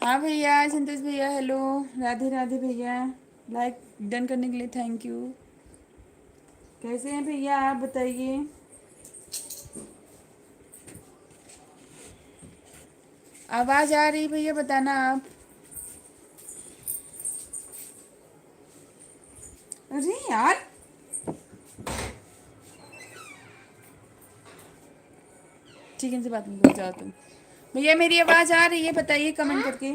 हाँ भैया, संतोष भैया हेलो। राधे राधे भैया। लाइक डन करने के लिए थैंक यू। कैसे हैं भैया आप बताइए। आवाज़ आ रही भैया, बताना आप। अरे यार, ठीक है, इनसे बात नहीं करो, जाओ तुम। भैया मेरी आवाज़ आ रही है, बताइए कमेंट करके।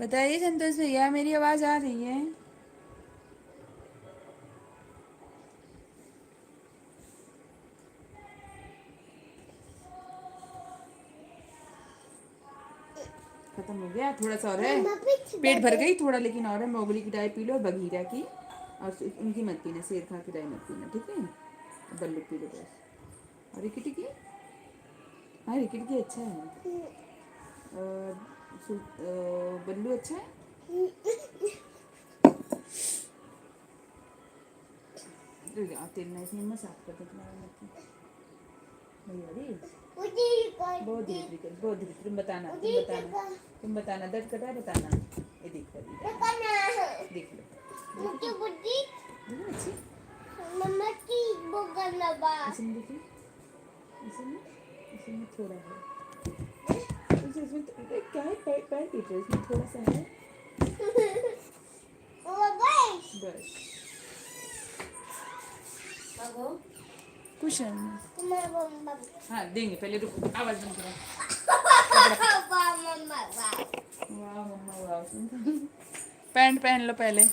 बताइए संतोष भैया, मेरी आवाज़ आ रही है। खत्म हो गया, थोड़ा सा और है। पेट भर गई थोड़ा, लेकिन और है। मोगली की चाय पी लो और बगीरा की, और उनकी मत पीना, शेर खा की चाय मत पीना, ठीक है। बल्लू पी लो बस। और रिकिटी की, हाँ रिकिटी की अच्छा है। बल्लू अच्छा है। तेल नहीं थी, मैं साफ कर देती हूँ भैया दी। बहुत धीरे धीरे कर, बहुत धीरे। तुम बताना, तुम बताना, तुम बताना, दर्द कर रहा है बताना। ये देख कर, देख लो अच्छी। मम्मा की बोगला बा इसमें देखिए, इसमें इसमें थोड़ा है। इसमें क्या है, पैर पैर पीट रहे, इसमें थोड़ा सा है बस। कुछ नहीं। हाँ देंगे, पहले रुको, आवाज बंद करो। वाह मम्मा वाह। पैंट पहन लो पहले।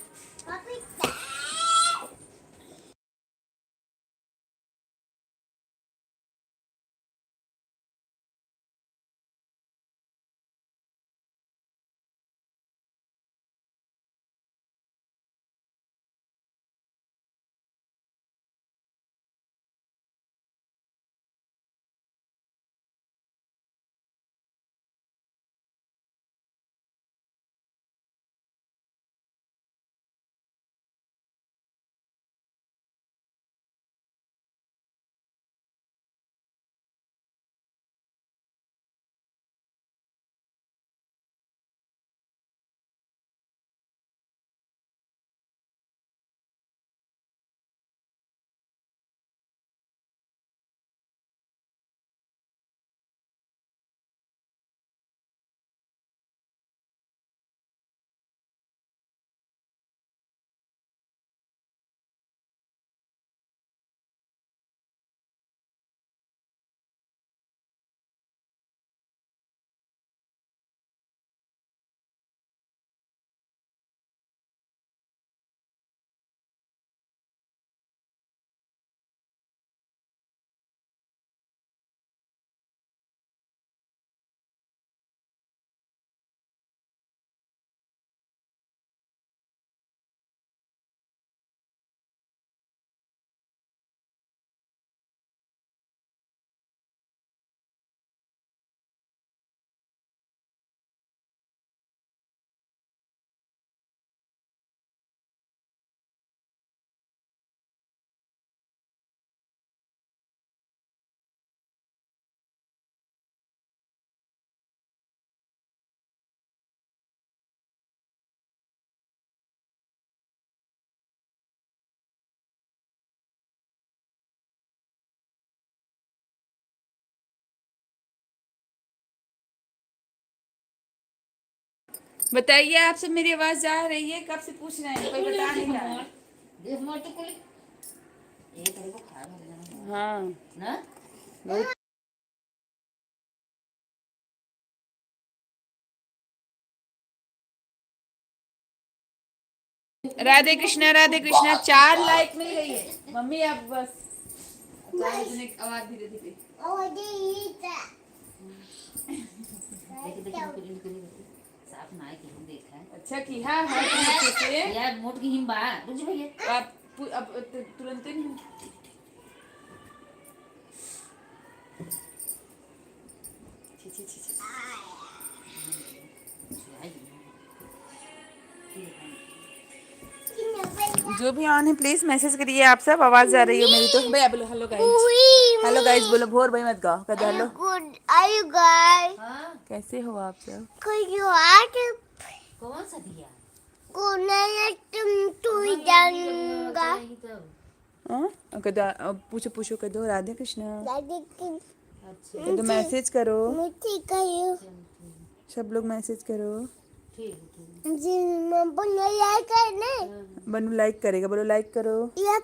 बताइए आप सब, मेरी आवाज आ रही है? कब से पूछ रहे हैं, कोई बता नहीं रहा है। हाँ बहुत। राधे कृष्णा, राधे कृष्णा। 4 लाइक मिल गई है मम्मी, अब बस आवाज धीरे धीरे। अच्छा की हाँ है अच्छे से यार, मोट की हिम्बा बुझ भैया। आप अब तुरंत नहीं जो भी ऑन है प्लीज मैसेज करिए आप सब। आवाज आ रही है मेरी तो। भैया बोलो हेलो गाइस। हेलो गाइस बोलो। भोर भाई मत गाओ। कहते हेलो। Are you guys? कैसे हो आप सब? Could you ask? कौन सा दिया? कौन है तुम तू जाऊंगा? कहते पूछो पूछो। कह दो राधे कृष्णा। दादी की अच्छा कह दो मैसेज करो। मुझे कहियो सब लोग मैसेज करो। ठीक जी मैं बोलो यार करने बनू लाइक करेगा। बोलो लाइक करो। यार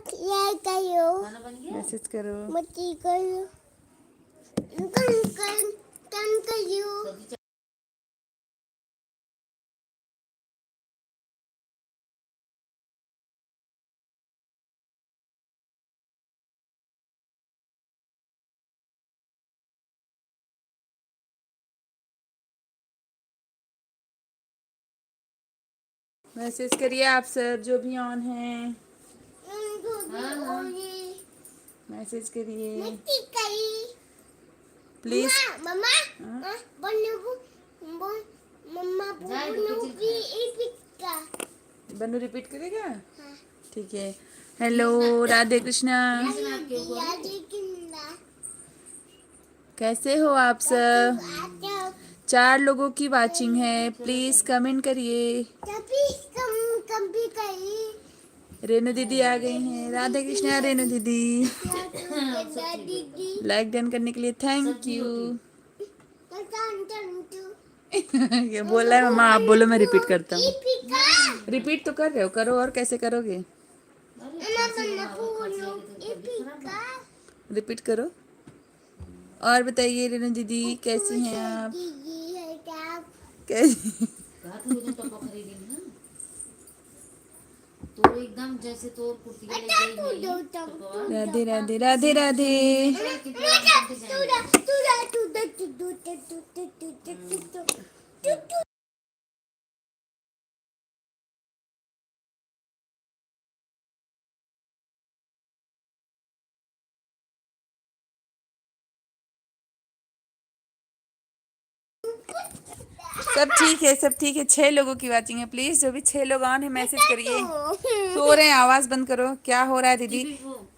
कहियो खाना बन गया? मैसेज करो। मुझे कहियो कन कहियो सब्जी मैसेज करिए आप सब जो भी ऑन हैं। मैसेज करिए मुझे कही प्लीज। मम्मा बोलो मम्मा बोलो भी इपिका बनू रिपीट करेगा। हाँ ठीक है। हेलो राधे कृष्णा। दादी किंदा कैसे हो आप सब? 4 लोगों की वाचिंग है। प्लीज कमेंट करिए। तभी कम भी कही रेणु दीदी आ गई हैं। राधे कृष्णा रेणु दीदी। दादी की लाइक डन करने के लिए थैंक यू। ये बोल रहा है मम्मा आप बोलो मैं रिपीट करता हूँ। रिपीट तो कर रहे हो। करो और कैसे करोगे? रिपीट करो। और बताइए रेणु दीदी कैसी हैं आप? कैसी? कहा था मुझे टप्पा खरीदी ना तो एकदम जैसे तो कुर्ती ले गई टप्पा राधे राधे राधे राधे। सब ठीक है सब ठीक है। 6 लोगों की वाचिंग है। प्लीज जो भी 6 लोग ऑन है मैसेज करिए। सो रहे हैं आवाज बंद करो। क्या हो रहा है दीदी?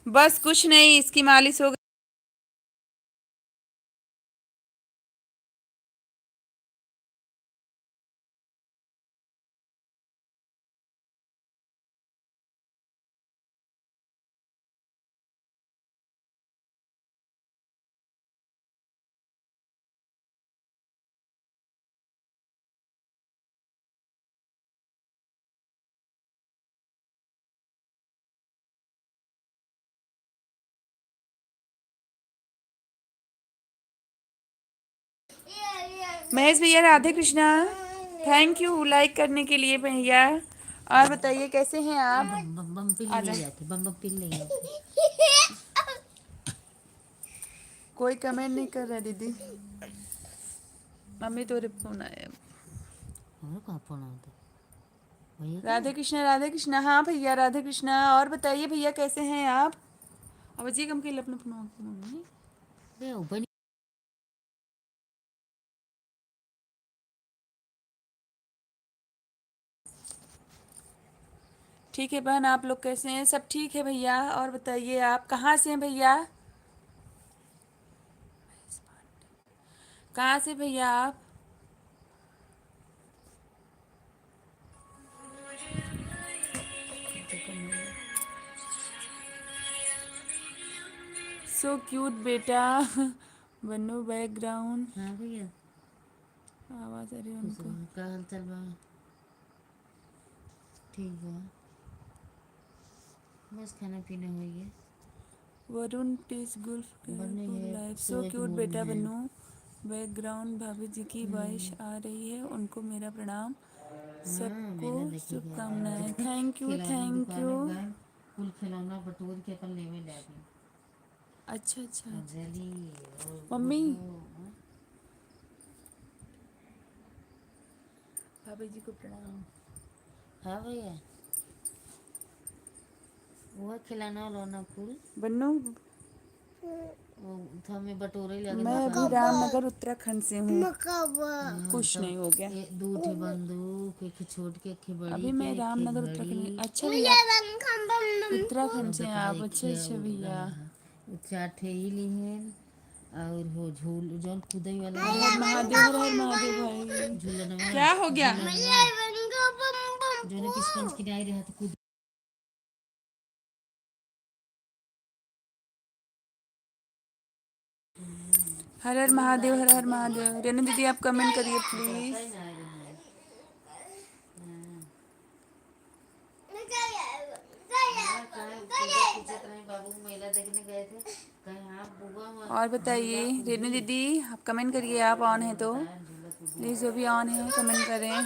बस कुछ नहीं इसकी मालिश हो गई। महेश भैया Radhe Krishna. Thank you like करने के लिए भैया। और बताइए कैसे हैं आप? बम बम पिल ले जाते बम बम पिल ले जाते कोई कमेंट नहीं कर रहा दीदी। मम्मी तो फोन आया। और कहाँ फोन आता भैया राधे कृष्णा। हाँ भैया राधे कृष्णा। और बताइए भैया कैसे हैं आप? अब जी कम के अपना फोन मम्मी। अरे ऊपर ठीक है बहन आप लोग कैसे हैं? सब ठीक है भैया। और बताइए आप कहाँ से हैं भैया? कहाँ से भैया आप? सो क्यूट बेटा। बनो बैकग्राउंड हाँ भैया आवाज आ रही है उनको। क्या हाल चाल बा? ठीक है बस खाना पीना हो गया। वरुण टीस गुल्फ बने है लाइफ। सो सुबह के क्यूट मूड में बेटा है। बनू बैकग्राउंड भाभी जी की वॉइस आ रही है उनको मेरा प्रणाम। हाँ सबको मैंने देखी शुभकामनाएं। थैंक यू खिलौने की थैंक दुकान यू। में गए कुल खिलौना बटोर के अपन लेवे लगे अच्छा अच्छा अंजलि और मम्मी गुड्डू भाभी जी को प्रणाम। हाँ भैया वह खिलाना उलाना कुल बन्नू वो था मैं बटोरे लगे मैं अभी रामनगर उत्तराखंड से हूँ। मकावा कुछ नहीं हो गया। दो ठे बंदूक, एक छोट के, एक ठे बड़ी अभी के, मैं एक ठे रामनगर घड़ी उत्तराखंड। अच्छा मुझे भैया, रंग खंभा उत्तराखंड से हैं बता आप? एक अच्छा ठे अच्छा और भैया। रहा है। वो 4 ठे ई लिहन और हो झूल जौन कूदई वाला हर है हर महादेव, हर हर महादेव भाई। झूलनवा क्या हो गया? झूलनवा जौन किसपंच किनाई रहा तो कूद हर हर महादेव, हर हर महादेव। रेनू दीदी आप कमेंट करिए प्लीज। जाता ही ना रहे हैं। हाँ, कहाँ पूजा पूछत रहे बाबू मेला देखने गए थे, कहीं हाँ बुआ और झूला बताइए रेनू कूदी दीदी, आप कमेंट करिए। आप ऑन है तो बताया झूला कूदी प्लीज़, जो भी ऑन है कमेंट करें।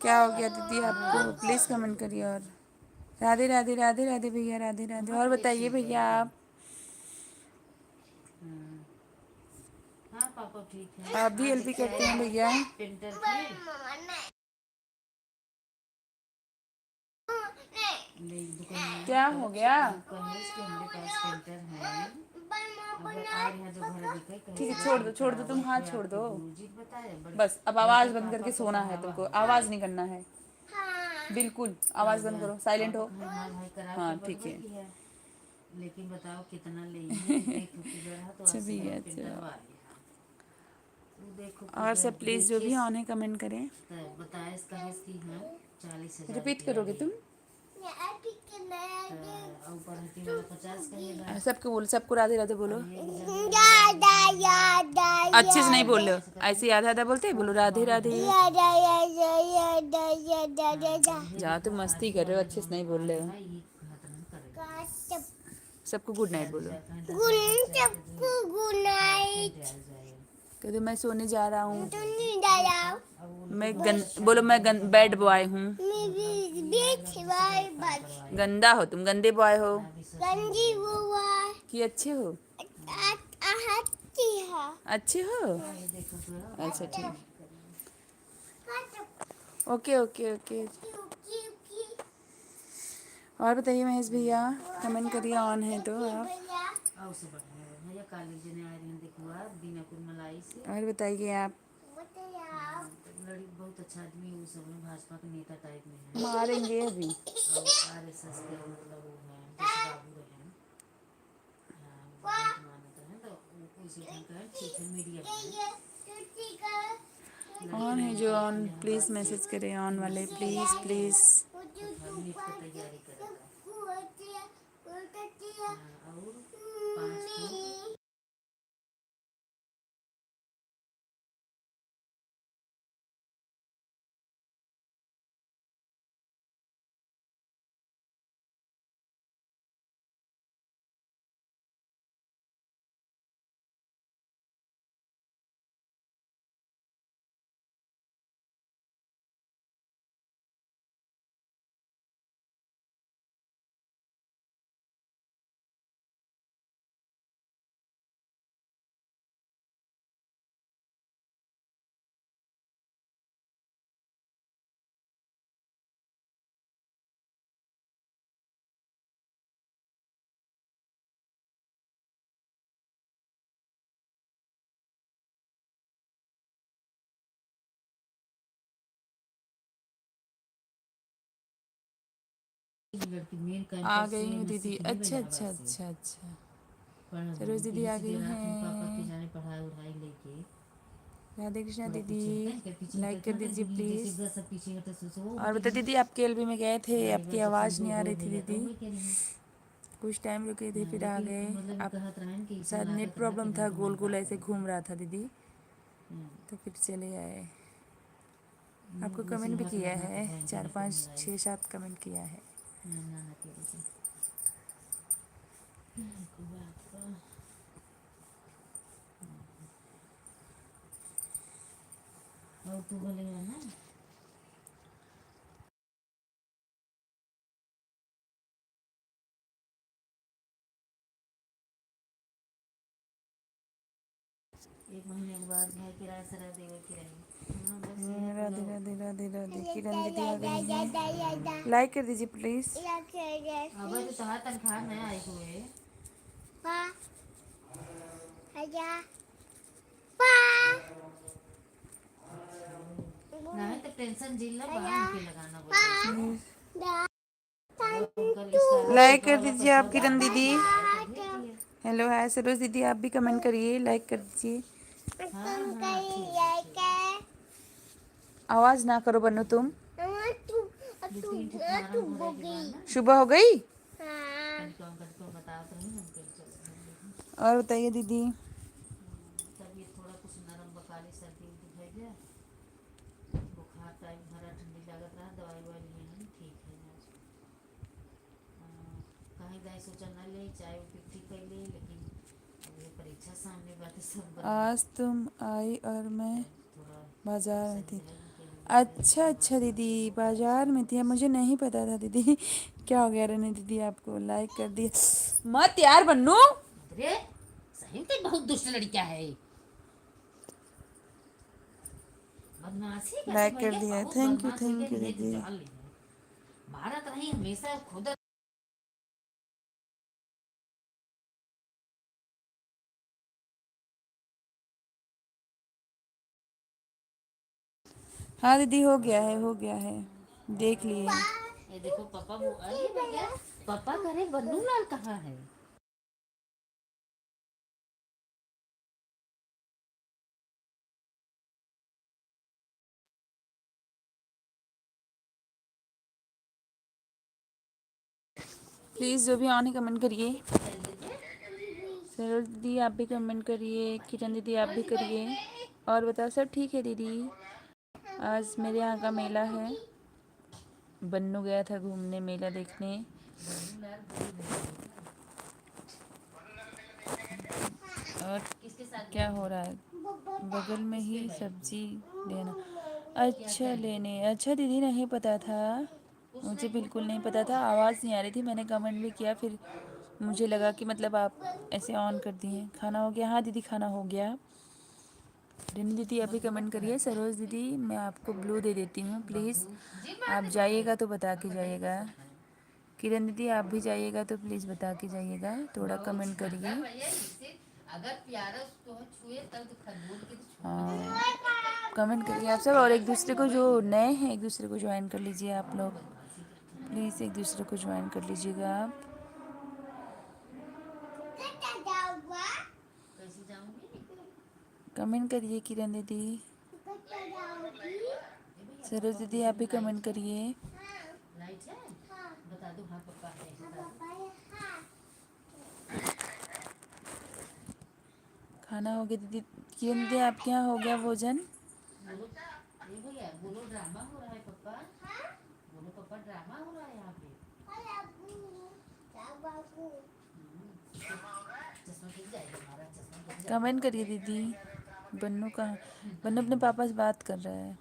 क्या हो गया दीदी आपको? प्लीज़ कमेंट करिए। और राधे राधे, राधे राधे भैया, राधे राधे। और बताइए भैया आप हाँ हाँ पापा ठीक है। आप भी आज हेल्प लेके करते आए हैं हैं भैया? पेंटर की ले दुकान में क्या हो गया? कहे कि हमारे पास पेंटर है, अगर आ रहे हैं तो घर दिखे कहीं ठीक से है, छोड़ दो बुकिंग छोड़ दो, तुम करावा हाथ फिर छोड़ आपको दो। गुरुजी बताए बड़े बस अब मैं आवाज़ तो बंद पापा करके का सोना है कहावा तुमको, हो आवाज़ गया नहीं करना है। बिल्कुल आवाज़ बंद तब करो, साइलेंट पापा हो। कहे हाँ भाई करा के हाँ ठीक है। बटवई है, लेकिन बताओ कितना ले है, देख के गया तो अच्छा आज से भैया, पेंटर अच्छा। वाले हैं वो देखो कि और सब प्लीज़ जो देखिए भी ऑन है कमेंट करें। तब बताए इसका है कि हाँ 40,000 रिपीट रुपया करोगे ले तुम? और ऊपर हटी वाला 50 कहेगा सबको बोलो, सबको राधे राधे बोलो। और एक जन अच्छे से नहीं बोल रहे हो, ऐसे आधा आधा बोलते हैं। बोलो राधे राधे। जहाँ तुम मस्ती कर रहे हो, अच्छे से नहीं बोल रहे हो। सबको गुड नाइट बोलो। कहते मैं सोने जा रहा हूँ। बोलो मैं बैड बॉय हूँ। गंदा हो तुम, गंदे बॉय हो कि अच्छे हो? अच्छे हो? अच्छा ठीक। Okay okay okay. और बताइए महेश भैया, कमेंट करिए ऑन है तो आप। और से बढ़िया है भैया काली जने आ रही हैं देखो आप बिना कुल मलाई से और बताइए आप। लड़ी बहुत अच्छा आदमी वो सब में भाजपा के नेता टाइप में है मारेंगे अभी। और आरएसएस के मतलब वो है जैसे बाबू रहे हैं बहुत मानते हैं तो वो उसी ढंग का है ठीक है मीडियम है ऑन लड़की है जो ऑन, प्लीज़ मैसेज करें ऑन वाले, प्लीज़ प्लीज़। नीट की तैयारी करेगा और 5 को लड़की मेन आ कैंपस से गई हूँ न दीदी। सीखने अच्छा बजावा अच्छा से अच्छा अच्छा। पढ़ सरोज दीदी आ इसी गई देर रात में पापा के हैं। जाने पढ़ाई उढ़ाई लेके राधे कृष्णा थोड़ा दीदी, पीछे हटा के पीछे लाइक कर हटा दीजिए जैसे प्लीज़। घर सब पीछे हटा सोचो वो और बता करी दीदी, आप केएलबी में गए थे, ड्राइवर आपकी सब आवाज़ नहीं दो आ हो रही थी भैया तो दीदी। वो करी कुछ टाइम रुके थे फिर आ लेकिन गए। मतलब अब कहत रहन कि ऐसा शायद नेट लागत रहा कि प्रॉब्लम ना था, तो गोल मन का गोल ऐसे करी घूम रहा था दीदी, हम्म, तो फिर चले आए। आपको उसी कमेंट भी हाथ किया लगा के है, बैंक 4 में 5 लगाई 6 7 कमेंट किया है। ना ना तेरे से और तू बोलेगा ना एक महीने के बाद घर किराया सरा देगा किराया। हाँ बस यही तो राधे लोग राधे राधे राधे। या किरण दीदी आ गई या हैं, लाइक कर दीजिए प्लीज़। अब तो तहार तनख्वाह नहीं आई हुए पा आजा पा नहीं तो टेंशन झेल ला बाहर निकल लगाना बोल दा उनका स्कॉलरशिप लाइक कर वाला दीजिए पैसा आप किरण डालना दीदी। है तो भेज दिए। हेलो हाय सरोज दीदी, आप भी कमेंट करिए, लाइक कर दीजिए। हाँ हाँ ठीक है ठीक है। आवाज़ ना करो बन्नू तुम। दो तीन ठे फार्म भरे के बाद ना सुबह हो गई। कनिको बताओ तो नहीं हम कल चले जाएंगे। और बताइए दीदी। तबीयत थोड़ा कुछ नरम बकाली सर्दी उर्दी भइल है। बुखार टाइप भरा ठंडी लागत रहा दवाई ववाई लिए हैं ठीक है आज। कहीं दाई सोचा न ले चाय ठीक कर ले लेकिन अब ये परीक्षा सामने बात सब बंद आज तुम आई और मैं थोड़ा बाजार में सही थी। रहेगी कि हम अच्छा अच्छा दीदी, बाजार में थी, मुझे नहीं पता था दीदी। क्या हो गया रहने दीदी, आपको लाइक कर दिया मत यार बन्नू। अरे सही में बहुत दुष्ट लड़कियां है। बदमाशी करती लाइक कर भैया दिया, बहुत बदमाश हो गया थैंक यू ये तो दीदी। जान ली है। भारत रही हमेशा खुद हाँ दीदी हो गया है, हो गया है, देख लिए। ये देखो पापा वो अरे भैया पापा करे बन्नू लाल कहाँ है। प्लीज़ जो भी ऑन है कमेंट करिए। सरोज दीदी आप भी कमेंट करिए, किरण दीदी आप भी करिए। और बताओ सब ठीक है दीदी। आज मेरे यहाँ का मेला है, बन्नू गया था घूमने मेला देखने। बन्नू लाल भूल गए। और किसके साथ क्या गए हो थे रहा है, बगल में किस पे ही गए थे सब्जी लेना। क्या अच्छा क्या लिए लेने, अच्छा दीदी नहीं पता था, कुछ मुझे नहीं बिल्कुल नहीं पता था, आवाज़ नहीं आ रही थी, मैंने कमेंट भी किया, फिर मुझे लगा कि मतलब आप ऐसे ऑन कर दिए। खाना हो गया? हाँ दीदी खाना हो गया। रिनी दीदी अभी कमेंट करिए। सरोज दीदी मैं आपको ब्लू दे देती हूँ प्लीज़, आप जाइएगा तो बता के जाइएगा। किरण दीदी आप भी जाइएगा तो प्लीज़ बता के जाइएगा, थोड़ा कमेंट करिए। अगर प्यारा उसको छुए तब तो खरबूज की तो छू हाँ कमेंट करिए आप सब, और एक दूसरे को जो नए हैं एक दूसरे को ज्वाइन कर लीजिए आप लोग, प्लीज़ एक दूसरे को ज्वाइन कर लीजिएगा आप। कैसे जाऊंगी कमेंट करिए किरण दीदी। ए भैया सरोज पापा दीदी पूछे आप भी लाइट कमेंट है करिए। लाइट है बता दो हाँ पापा है बता दो। खाना हो गया दीदी। किरण दीदी आपके यहाँ हो गया भोजन? बोलो ए भैया बोलो ड्रामा हो रहा है पापा बोलो पापा ड्रामा हो रहा है यहाँ पे। चश्मा गिर जाएगा हमारा चश्मा गिर जाएगा। कमेंट करिए दीदी। बन्नू कहाँ? बन्नू अपने पापा से बात कर रहा है।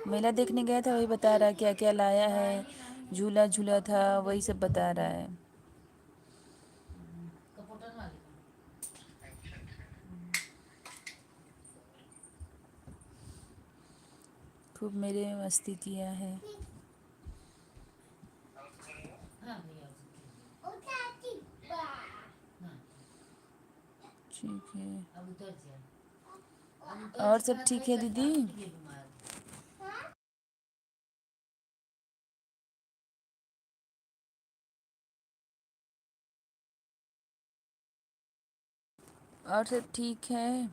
मेला देखने गया था, वही बता रहा है क्या क्या लाया है, झूला झूला था वही सब बता रहा है। कपोटन वाले खूब मेरे में मस्ती किया है। हाँ भैया हाँ ठीक है, अब उतर जाए अब उतर और जाए सब ठीक है दीदी? बीमार और सब ठीक है।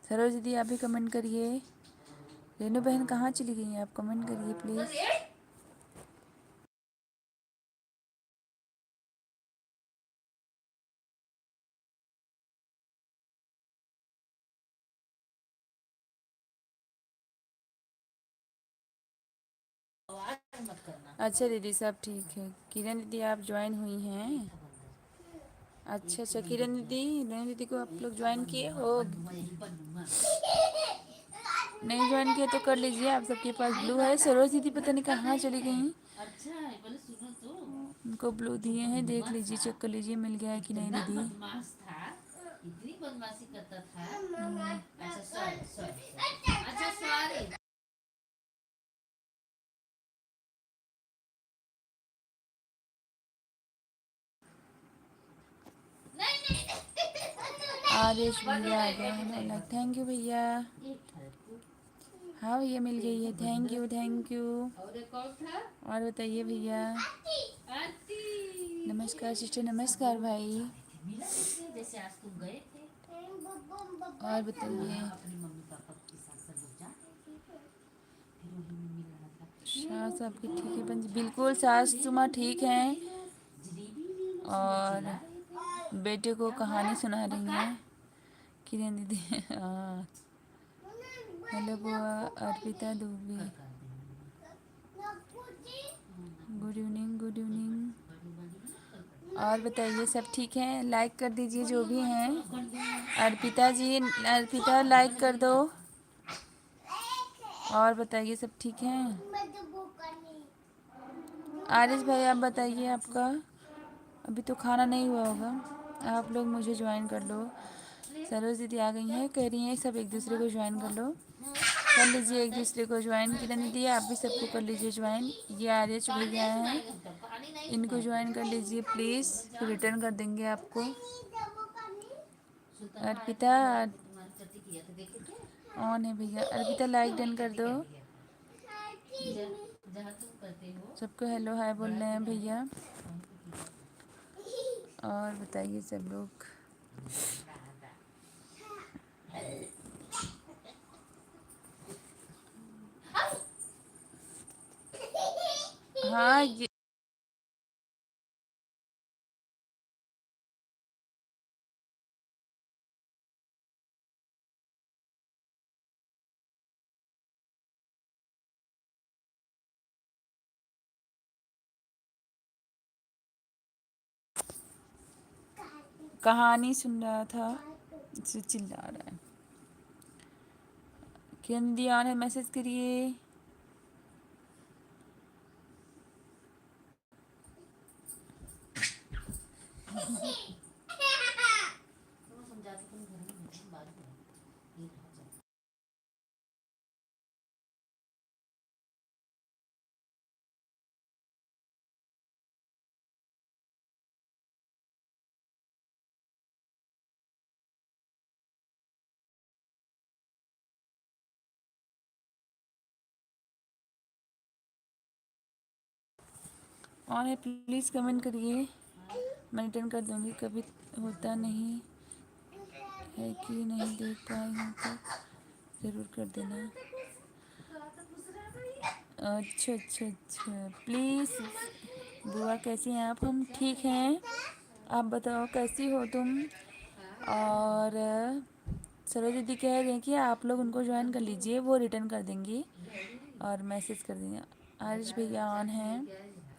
सरोज दीदी आप भी कमेंट करिए। रेनू बहन कहाँ चली गई हैं, आप कमेंट करिए प्लीज़। मत करना। अच्छा दीदी सब ठीक है। किरण दीदी आप ज्वाइन हुई हैं? मीठा बंद है। अच्छा अच्छा किरण दीदी को आप लोग ज्वाइन किए हो? यही बनूंगा। नहीं ज्वाइन किया तो कर लीजिए, आप सबके पास ब्लू है। सरोज दीदी पता नहीं कहाँ चली गई। अच्छा है, पहले सुनो तो। उनको ब्लू दिए हैं, देख लीजिए, चेक कर लीजिए मिल गया है कि नहीं इतना दीदी। बदमाश था, इतनी बदमाशी करता था। अच्छा सॉरी सॉरी, अच्छा सॉरी। नहीं नहीं आदेश भैया आ गए हैं। थैंक यू भैया। हाँ भैया मिल गई है, थैंक यू थैंक यू। और एक कौन था? और बताइए भैया। आंटी। नमस्कार सिस्टर, नमस्कार भाई। मिला इसलिए जैसे आज तुम गए थे। और बताइए। हाँ, अपने मम्मी पापा के साथ सब लोग जाते थे, फिर वही में मिल रहा था। सास आपकी ठीक है बंजी? बिल्कुल सास तुम्हारा ठीक है। जलेबी ले लो, सब लोग और चिल्ला रहे थे। बेटे को कहानी सुना रही हैं किरण दीदी। हाँ हेलो बुआ Arpita Dubey, good evening good evening. और बताइए सब ठीक है? लाइक कर दीजिए जो भी हैं। अर्पिता जी, अर्पिता लाइक कर दो। और बताइए सब ठीक हैं? आरिश भाई आप बताइए, आपका अभी तो खाना नहीं हुआ होगा, आप लोग मुझे ज्वाइन कर लो। सरोज दीदी आ गई हैं, कह रही हैं सब एक दूसरे को ज्वाइन कर लो। कर लीजिए एक दूसरे को ज्वाइन। किरण दीदी आप भी सबको कर लीजिए ज्वाइन। ये आर्यच भैया हैं, इनको ज्वाइन कर लीजिए प्लीज़, फिर रिटर्न कर देंगे आपको। अर्पिता ऑन है भैया, अर्पिता लाइक डन कर दो। जहाँ तुम करते हो। सबको हेलो हाय बोल रहे हैं भैया। और बताइए सब लोग। हाँ ये कहानी सुन रहा था, इससे चिल्ला रहा है। किरण दीदी ऑन है, मैसेज करिए। तुम समझाते, तुम घर में बैठो, बात करो, ये रहा जाओ। ऑन है प्लीज़ कमेंट करिए, मैं रिटर्न कर दूँगी। कभी होता नहीं है कि नहीं देख पाई हूँ तो ज़रूर कर देना। अच्छा अच्छा अच्छा प्लीज़। बुआ कैसी हैं आप? हम ठीक हैं, आप बताओ कैसी हो तुम? और सरोज दीदी कह रही हैं कि आप लोग उनको ज्वाइन कर लीजिए, वो रिटर्न कर देंगी और मैसेज कर देंगे। आरिश भैया ऑन हैं,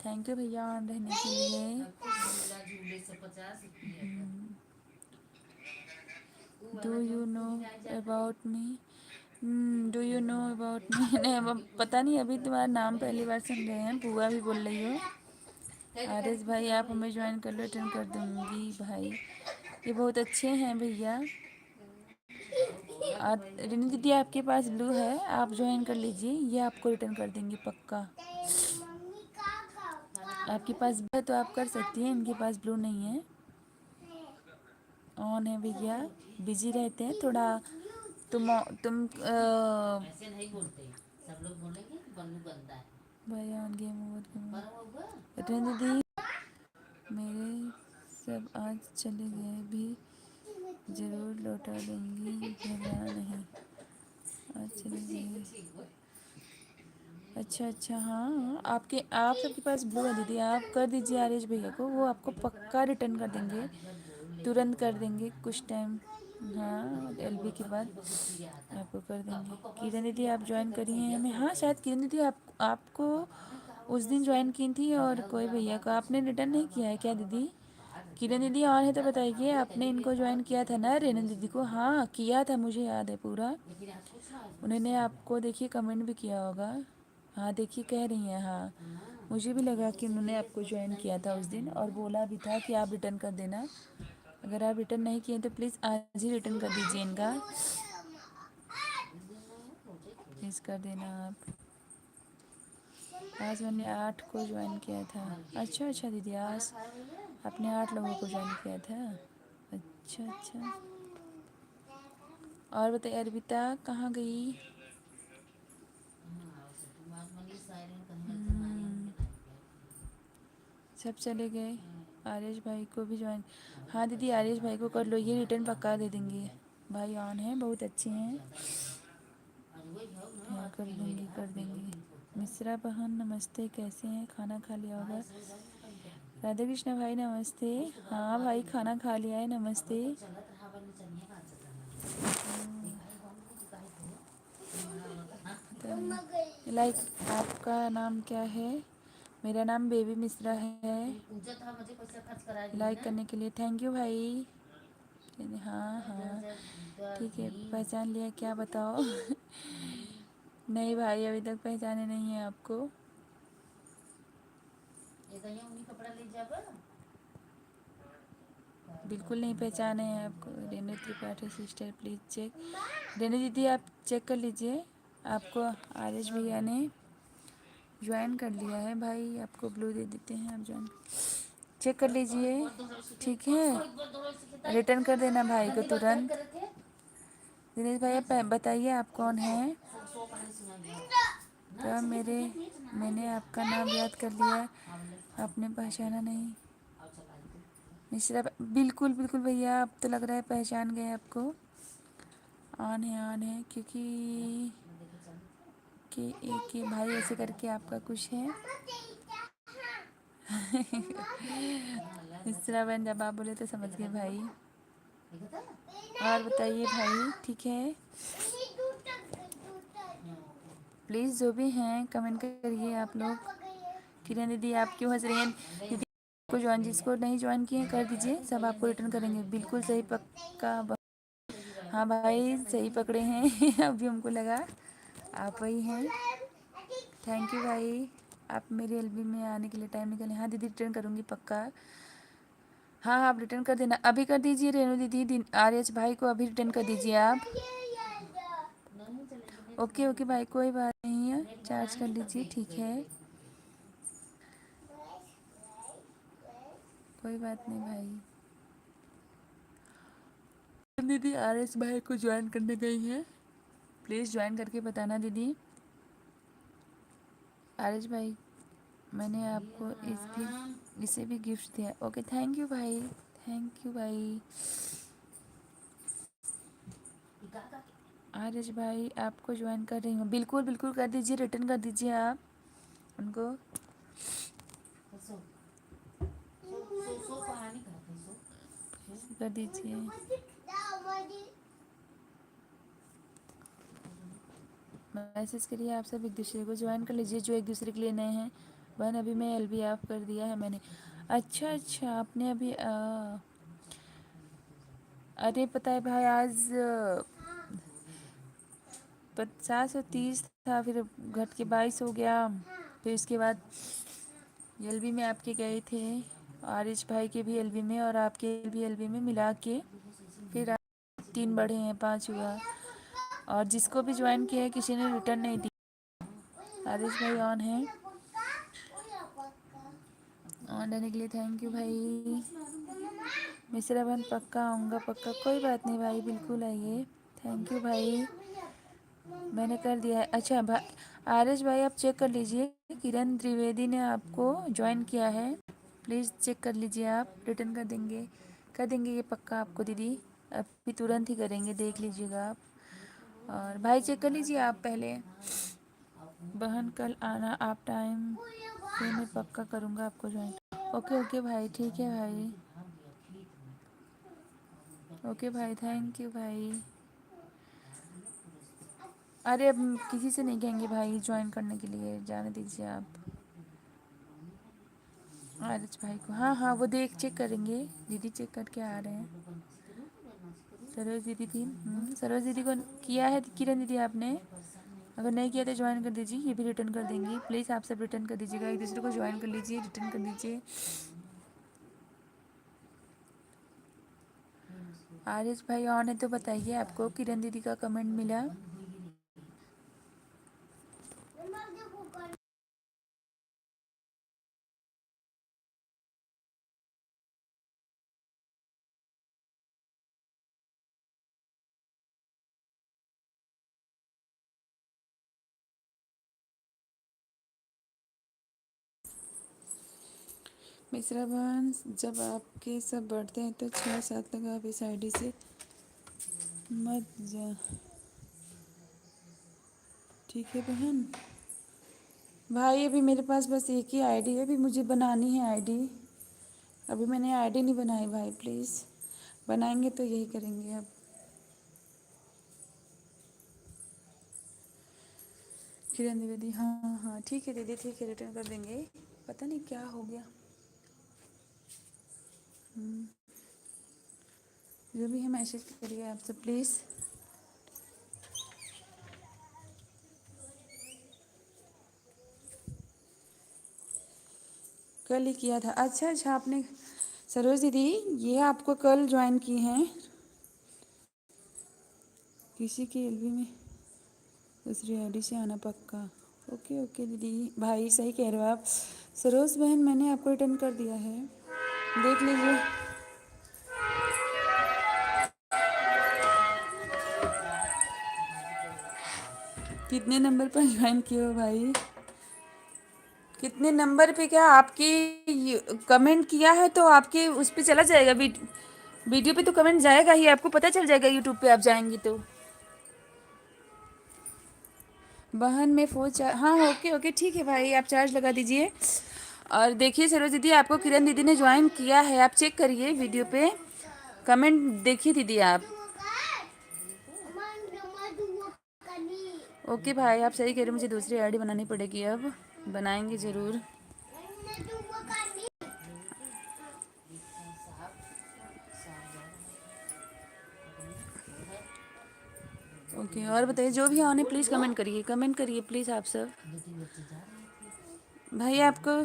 थैंक यू भैया ऑन रहने के लिए। Do you know about me? Do you know about me? नहीं अब पता नहीं, अभी तुम्हारा नाम पहली बार सुन रहे हैं, बुआ भी बोल रही हो। आरिश भाई आप हमें ज्वाइन कर लो, रिटर्न कर दूँगी भाई। ये बहुत अच्छे हैं भैया। और रिनी दीदी आपके पास ब्लू है, आप ज्वाइन कर लीजिए, ये आपको रिटर्न कर देंगे पक्का। आपके पास ब्लू है तो आप कर सकती हैं, इनके पास ब्लू नहीं है। ऑन है भैया, बिजी रहते हैं थोड़ा। तुम ऐसे नहीं बोलते, सब लोग बोलेंगे कि बन्नू गंदा है। भाई ऑन गेम ओवर पर वो हुआ। रिनी दीदी मेरे सब आज चले गए भी ज़रूर लौटा दूँगी, घबराना नहीं। आज चले गए। अच्छा अच्छा हाँ, आप सबके पास ब्लू है दीदी, आप कर दीजिए आर्यश भैया को, वो आपको पक्का रिटर्न कर देंगे, तुरंत कर देंगे कुछ टाइम। हाँ एलबी के बाद आपको कर देंगे। किरण दीदी आप ज्वाइन करिए हमें। हाँ शायद किरण दीदी आपको उस दिन ज्वाइन की थी और कोई भैया को आपने रिटर्न नहीं किया है क्या दीदी? किरण दीदी और है तो बताइए, आपने इनको ज्वाइन किया था ना रेनू दीदी को? हाँ किया था, मुझे याद है पूरा। लेकिन आज कुछ ना उन्होंने आपको देखिए कमेंट भी किया होगा। हाँ देखिए कह रही हैं, हाँ मुझे भी लगा कि उन्होंने आपको ज्वाइन किया था उस दिन और बोला भी था कि आप रिटर्न कर देना। अगर आप रिटर्न नहीं किए तो प्लीज़ आज ही रिटर्न कर दीजिए इनका, प्लीज़ कर देना आप। आज मैंने 8 को ज्वाइन किया था। अच्छा अच्छा दीदी, आज आपने 8 लोगों को ज्वाइन किया था। अच्छा अच्छा। और बताइए अर्पिता कहाँ गई? सब चले गए। आर्यश भाई को भी ज्वाइन। हाँ दीदी आर्यश भाई को कर लो, ये रिटर्न पक्का दे देंगे। भाई ऑन है, बहुत अच्छे हैं। हाँ कर देंगे। मिश्रा बहन नमस्ते, कैसे हैं? खाना खा लिया होगा। राधा कृष्ण भाई नमस्ते। हाँ भाई खाना खा लिया है, नमस्ते। लाइक आपका नाम क्या है? मेरा नाम बेबी मिश्रा है। लाइक करने के लिए थैंक यू भाई। हाँ हाँ ठीक है, पहचान लिया क्या बताओ? नहीं भाई अभी तक पहचाने नहीं है आपको। बिल्कुल नहीं पहचाने हैं आपको। Renu Tripathi sister please check. Renu दीदी आप चेक कर लीजिए, आपको आर्यश भैया ने ज्वाइन कर लिया है। भाई आपको ब्लू दे देते हैं, आप ज्वाइन चेक कर लीजिए, ठीक है। रिटर्न कर देना भाई को तुरंत। दिनेश भैया बताइए आप कौन हैं? तो मैंने आपका नाम याद कर लिया, आपने पहचाना नहीं। मिश्रा बिल्कुल बिल्कुल भैया, अब तो लग रहा है पहचान गए आपको। ऑन है क्योंकि कि एक ये भाई ऐसे करके आपका कुछ है। मिश्रा बहन जब आप बोले तो समझ गए भाई। और बताइए भाई, ठीक है। प्लीज़ जो भी हैं कमेंट करिए आप लोग। किरण दीदी आप क्यों हंस रही हैं? दीदी को ज्वाइन, जिसको नहीं ज्वाइन किए कर दीजिए, सब आपको रिटर्न करेंगे। बिल्कुल सही पक्का। हाँ भाई सही पकड़े हैं। अभी हमको लगा आप वही हैं। थैंक यू भाई, आप मेरे एलबी में आने के लिए टाइम निकालें। हाँ दीदी रिटर्न करूँगी पक्का। हाँ आप रिटर्न कर देना, अभी कर दीजिए रेनू दीदी। आर्यस भाई को अभी रिटर्न कर दीजिए आप। ओके ओके भाई कोई बात नहीं है, चार्ज कर लीजिए, ठीक है कोई बात नहीं भाई। दीदी आर्यस भाई को ज्वाइन करने गई हैं, प्लीज़ ज्वाइन करके बताना दीदी। आर्यस भाई मैंने आपको इसे भी गिफ्ट दिया। ओके थैंक यू भाई, थैंक यू भाई। आर्यस भाई आपको ज्वाइन कर रही हूँ, बिल्कुल बिल्कुल कर दीजिए, रिटर्न कर दीजिए आप उनको। कर दीजिए। मैसेज करिए आप सब, एक दूसरे को ज्वाइन कर लीजिए जो एक दूसरे के लिए नए हैं। बहन अभी मैं एलबी ऑफ कर दिया है मैंने। अच्छा अच्छा आपने अभी अरे पता है भाई आज 730 था, फिर घट के 22 हो गया। फिर उसके बाद एलबी में आपके गए थे, आरिश भाई के भी एलबी में और आपके भी एलबी में मिला के फिर 3 बढ़े हैं, 5 हुआ। और जिसको भी ज्वाइन किया है किसी ने रिटर्न नहीं दिया। आरिश भाई ऑन है, ऑन रहने के लिए थैंक यू भाई। मिश्रा बहन पक्का आऊँगा, पक्का कोई बात नहीं भाई, बिल्कुल आइए। थैंक यू भाई, मैंने कर दिया है। अच्छा आर्यश भाई आप चेक कर लीजिए, किरण त्रिवेदी ने आपको ज्वाइन किया है, प्लीज़ चेक कर लीजिए आप। रिटर्न कर देंगे ये पक्का आपको दीदी, अभी तुरंत ही करेंगे, देख लीजिएगा आप। और भाई चेक कर लीजिए आप पहले। बहन कल आना आप टाइम से, मैं पक्का करूँगा आपको ज्वाइन। ओके ओके भाई ठीक है भाई, ओके भाई थैंक यू भाई। अरे अब किसी से नहीं कहेंगे भाई ज्वाइन करने के लिए, जाने दीजिए आप। आरिज भाई को, हाँ हाँ वो देख चेक करेंगे, दीदी चेक करके आ रहे हैं। सरोज दीदी थी, सरोज दीदी को किया है किरण दीदी आपने? अगर नहीं किया तो ज्वाइन कर दीजिए, ये भी रिटर्न कर देंगी। प्लीज़ आप सब रिटर्न कर दीजिएगा, एक दूसरे को ज्वाइन कर लीजिए, रिटर्न कर दीजिए। आरिज भाई ऑन है तो बताइए आपको किरण दीदी का कमेंट मिला। मिश्रा बहन, जब आपके सब बढ़ते हैं तो 6-7 लोग आप इस आईडी से मत जा। ठीक है बहन। भाई अभी मेरे पास बस एक ही आईडी है, अभी मुझे बनानी है आईडी। अभी मैंने आईडी नहीं बनाई भाई, प्लीज़ बनाएंगे तो यही करेंगे अब। किरण दीदी, हाँ हाँ ठीक है दीदी, ठीक है रिटर्न कर देंगे। पता नहीं क्या हो गया। जो भी है मैसेज करिए आप सब प्लीज़। कल ही किया था, अच्छा अच्छा आपने। सरोज दीदी ये आपको कल ज्वाइन की हैं किसी के एलबी में, दूसरी आईडी से आना पक्का। ओके ओके दीदी, भाई सही कह रहे हो आप। सरोज बहन मैंने आपको रिटर्न कर दिया है, देख लीजिए। कितने नंबर पर ज्वाइन किए हो भाई? कितने नंबर पे? क्या आपकी कमेंट किया है तो आपके उस पे चला जाएगा, वीडियो पे तो कमेंट जाएगा ही, आपको पता चल जाएगा यूट्यूब पे आप जाएंगी तो। बहन में फ़ोन चार्ज, हाँ ओके ओके ठीक है भाई, आप चार्ज लगा दीजिए। और देखिए सरोज दीदी आपको किरण दीदी ने ज्वाइन किया है, आप चेक करिए वीडियो पे, कमेंट देखिए दीदी आप। ओके भाई आप सही कह रहे हो, मुझे दूसरी आईडी बनानी पड़ेगी अब, बनाएंगे ज़रूर। ओके और बताइए, जो भी आने प्लीज़ कमेंट करिए, कमेंट करिए प्लीज़ आप सब। भाई आपको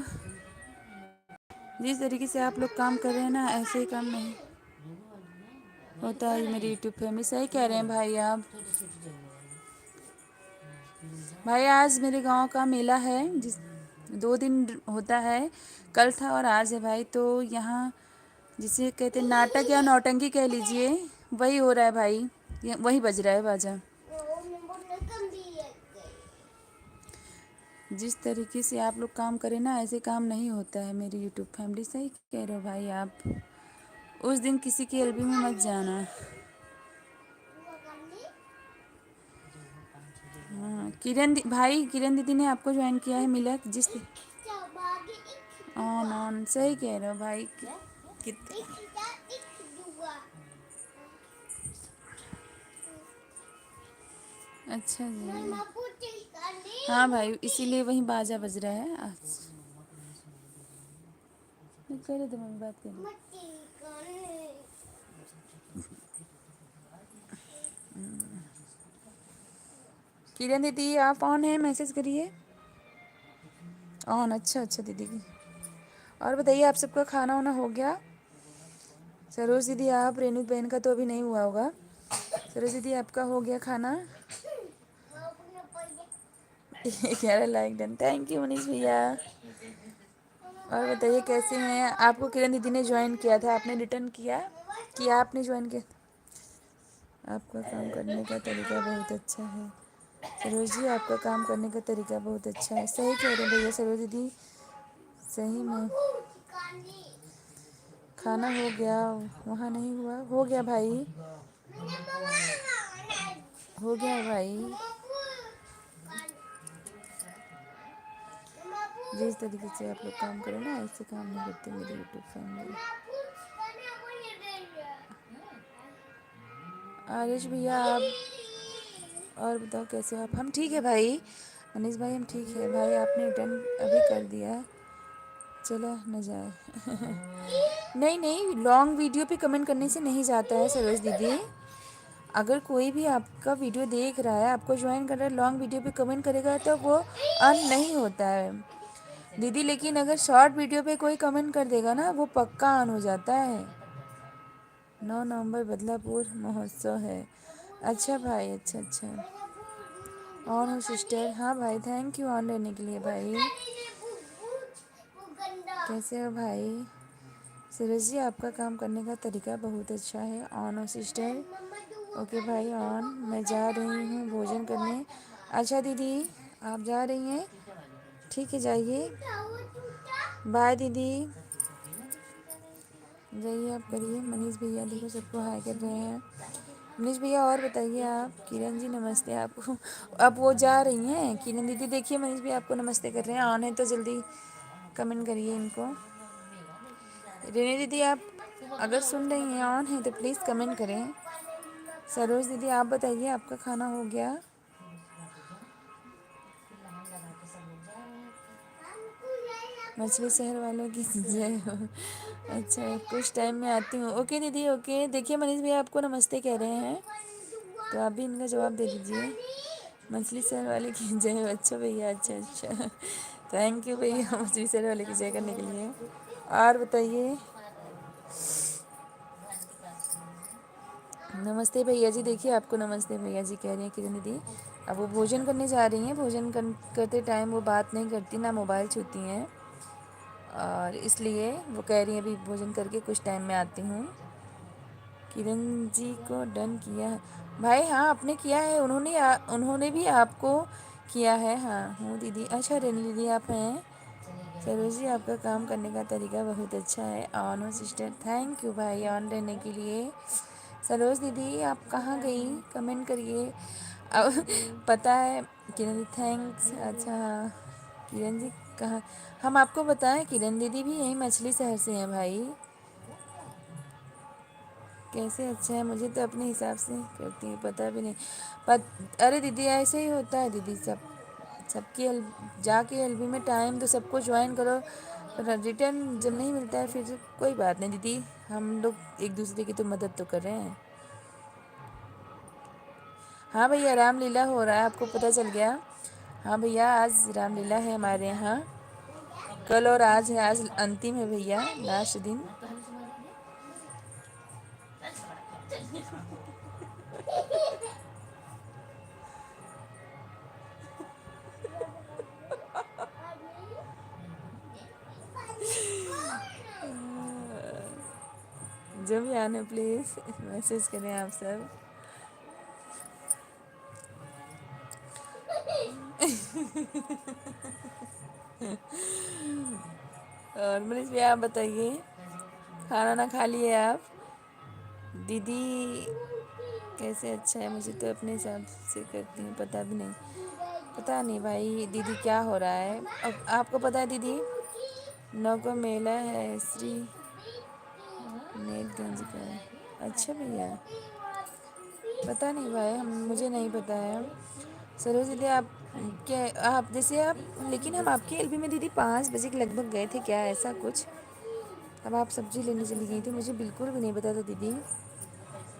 जिस तरीके से आप लोग काम कर रहे हैं ना, ऐसे ही काम नहीं होता है मेरी यूट्यूब फैमिली। सही कह रहे हैं भाई आप। भाई आज मेरे गांव का मेला है, जिस 2 दिन होता है, कल था और आज है भाई। तो यहाँ जिसे कहते हैं नाटक या नौटंकी कह लीजिए, वही हो रहा है भाई, वही बज रहा है बाजा। जिस तरीके से आप लोग काम करें ना, ऐसे काम नहीं होता है मेरी यूट्यूब फैमिली। सही कह रहे हो भाई आप। उस दिन किसी की एलबी में मत जाना। हाँ भाई किरण दीदी ने आपको ज्वाइन किया है, मिला जिस ऑन ऑन। सही कह रहे हो भाई। अच्छा जी, हाँ भाई इसीलिए वही बाजा बज रहा है आज। करे तो मम्मी बात करें। किरण दीदी आप ऑन है, मैसेज करिए ऑन। अच्छा अच्छा दीदी की। और बताइए आप सबका खाना वाना हो गया? सरोज दीदी आप, रेणु बहन का तो अभी नहीं हुआ होगा। सरोज दीदी आपका हो गया खाना? 11 like done, thank you Manish भैया। और बताइए कैसे हैं? आपको किरण दीदी ने ज्वाइन किया था, आपने रिटर्न किया आपने ज्वाइन किया? आपका काम करने का तरीका बहुत अच्छा है सरोज जी, आपका काम करने का तरीका बहुत अच्छा है। सही कह रहे हैं भैया सरोज दीदी, सही में। खाना हो गया, वहाँ नहीं हुआ, हो गया भाई, हो गया भाई। जिस तरीके से आप लोग काम करें ना, ऐसे काम नहीं करते मेरी यूट्यूब फैमिली। आरुष भैया आप, और बताओ कैसे हो आप? हम ठीक है भाई, मनीष भाई हम ठीक है भाई। आपने रिटर्न अभी कर दिया, चला न जाए। नहीं नहीं, लॉन्ग वीडियो पे कमेंट करने से नहीं जाता है सरोज दीदी। अगर कोई भी आपका वीडियो देख रहा है, आपको ज्वाइन कर रहा है, लॉन्ग वीडियो पे कमेंट करेगा तो वो अर्न नहीं होता है दीदी। लेकिन अगर शॉर्ट वीडियो पे कोई कमेंट कर देगा ना, वो पक्का अर्न हो जाता है। 9 नवंबर बदलापुर महोत्सव है। अच्छा भाई, अच्छा अच्छा। ऑन हो सिस्टर। हाँ भाई, थैंक यू ऑन रहने के लिए भाई। कैसे हो भाई? सूरज जी, आपका काम करने का तरीका बहुत अच्छा है। ऑन हो सिस्टर। ओके भाई ऑन। मैं जा रही हूँ भोजन करने। अच्छा दीदी, आप जा रही हैं? ठीक है, जाइए। बाय दीदी। जाइए आप, करिए। मनीष भैया देखो सबको हाय कर रहे हैं। मनीष भैया और बताइए आप। किरण जी नमस्ते आपको। अब वो जा रही हैं किरण दीदी, देखिए मनीष भैया आपको नमस्ते कर रहे हैं। ऑन है तो जल्दी कमेंट करिए इनको। रेनी दीदी, आप अगर सुन रही हैं, ऑन है तो प्लीज़ कमेंट करें। सरोज दीदी, आप बताइए आपका खाना हो गया? मछली शहर वालों की जय हो। अच्छा, कुछ टाइम में आती हूँ। ओके दीदी, ओके। देखिए मनीष भैया आपको नमस्ते कह रहे हैं, तो आप भी इनका जवाब दे दीजिए। मछली शहर वाले की जय हो। अच्छा भैया, अच्छा अच्छा। थैंक यू भैया मछली शहर वाले की जय करने के लिए। और बताइए। नमस्ते भैया जी, देखिए आपको नमस्ते भैया जी कह रही हैं किरण दीदी। अब वो भोजन करने जा रही हैं। करते टाइम वो बात नहीं करती, ना मोबाइल छूती हैं, और इसलिए वो कह रही हैं अभी भोजन करके कुछ टाइम में आती हूँ। किरण जी को डन किया है भाई? हाँ, आपने किया है। उन्होंने भी आपको किया है। हाँ हूँ दीदी। अच्छा रेनी दीदी आप हैं? सरोज जी, आपका काम करने का तरीका बहुत अच्छा है। ऑन हो सिस्टर। थैंक यू भाई ऑन रहने के लिए। सरोज दीदी, आप कहाँ गई? कमेंट करिए। अब पता है किरण दीदी, थैंक्स। अच्छा हाँ, किरण जी कहाँ? हम आपको बताएं, किरण दीदी भी यहीं मछली शहर से हैं भाई। कैसे? अच्छा है, मुझे तो अपने हिसाब से करती हूँ, पता भी नहीं। अरे दीदी, ऐसे ही होता है दीदी। सबकी जाके एलबी में टाइम तो सबको ज्वाइन करो, रिटर्न जब नहीं मिलता है फिर कोई बात नहीं दीदी। हम लोग एक दूसरे की तो मदद तो कर रहे हैं। हाँ भैया, रामलीला हो रहा है, आपको पता चल गया? हाँ भैया, आज रामलीला है हमारे यहाँ। कल और आज है। आज अंतिम है भैया, लास्ट दिन। जो भी आने प्लीज़ मैसेज करें आप सब। और मनीष भैया आप बताइए, खाना ना खा लिए आप? दीदी कैसे? अच्छा है, मुझे तो अपने हिसाब से करती हूँ, पता भी नहीं। पता नहीं भाई दीदी क्या हो रहा है। अब आपको पता है दीदी, 9 को मेला है श्री नेतगंज का। अच्छा भैया, पता नहीं भाई, मुझे नहीं पता है। सरोज दीदी, आप क्या, आप जैसे आप, लेकिन हम आपके एलबी में दीदी 5 बजे के लगभग गए थे क्या, ऐसा कुछ? अब आप सब्जी लेने चली गई थी, मुझे बिल्कुल भी नहीं पता था दीदी।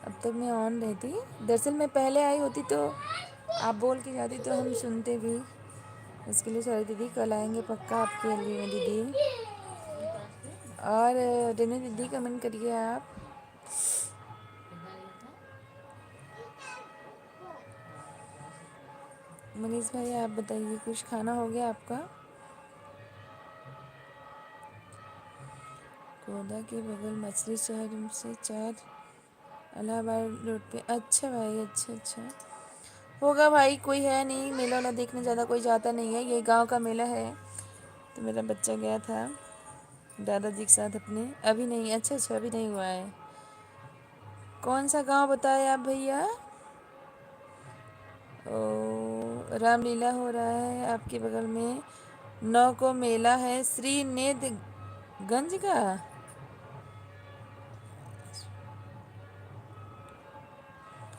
अब तक मैं ऑन रहती। दरअसल मैं पहले आई होती तो आप बोल के जाती तो हम सुनते भी। इसके लिए सॉरी दीदी, कल आएंगे पक्का आपके एलबी में दीदी। और रेनू दीदी कमेंट करिए आप। मनीष भाई आप बताइए, कुछ खाना हो गया आपका? कोदा के बगल मछली शहर से 4 इलाहाबाद रोड पे। अच्छा भाई, अच्छा अच्छा। होगा भाई, कोई है नहीं, मेला वाला देखने ज़्यादा कोई जाता नहीं है। ये गांव का मेला है, तो मेरा बच्चा गया था दादाजी के साथ अपने। अभी नहीं। अच्छा अच्छा, अभी नहीं हुआ है। कौन सा गांव बताए आप भैया? ओ, रामलीला हो रहा है आपके बगल में। 9 को मेला है श्री नेतगंज का।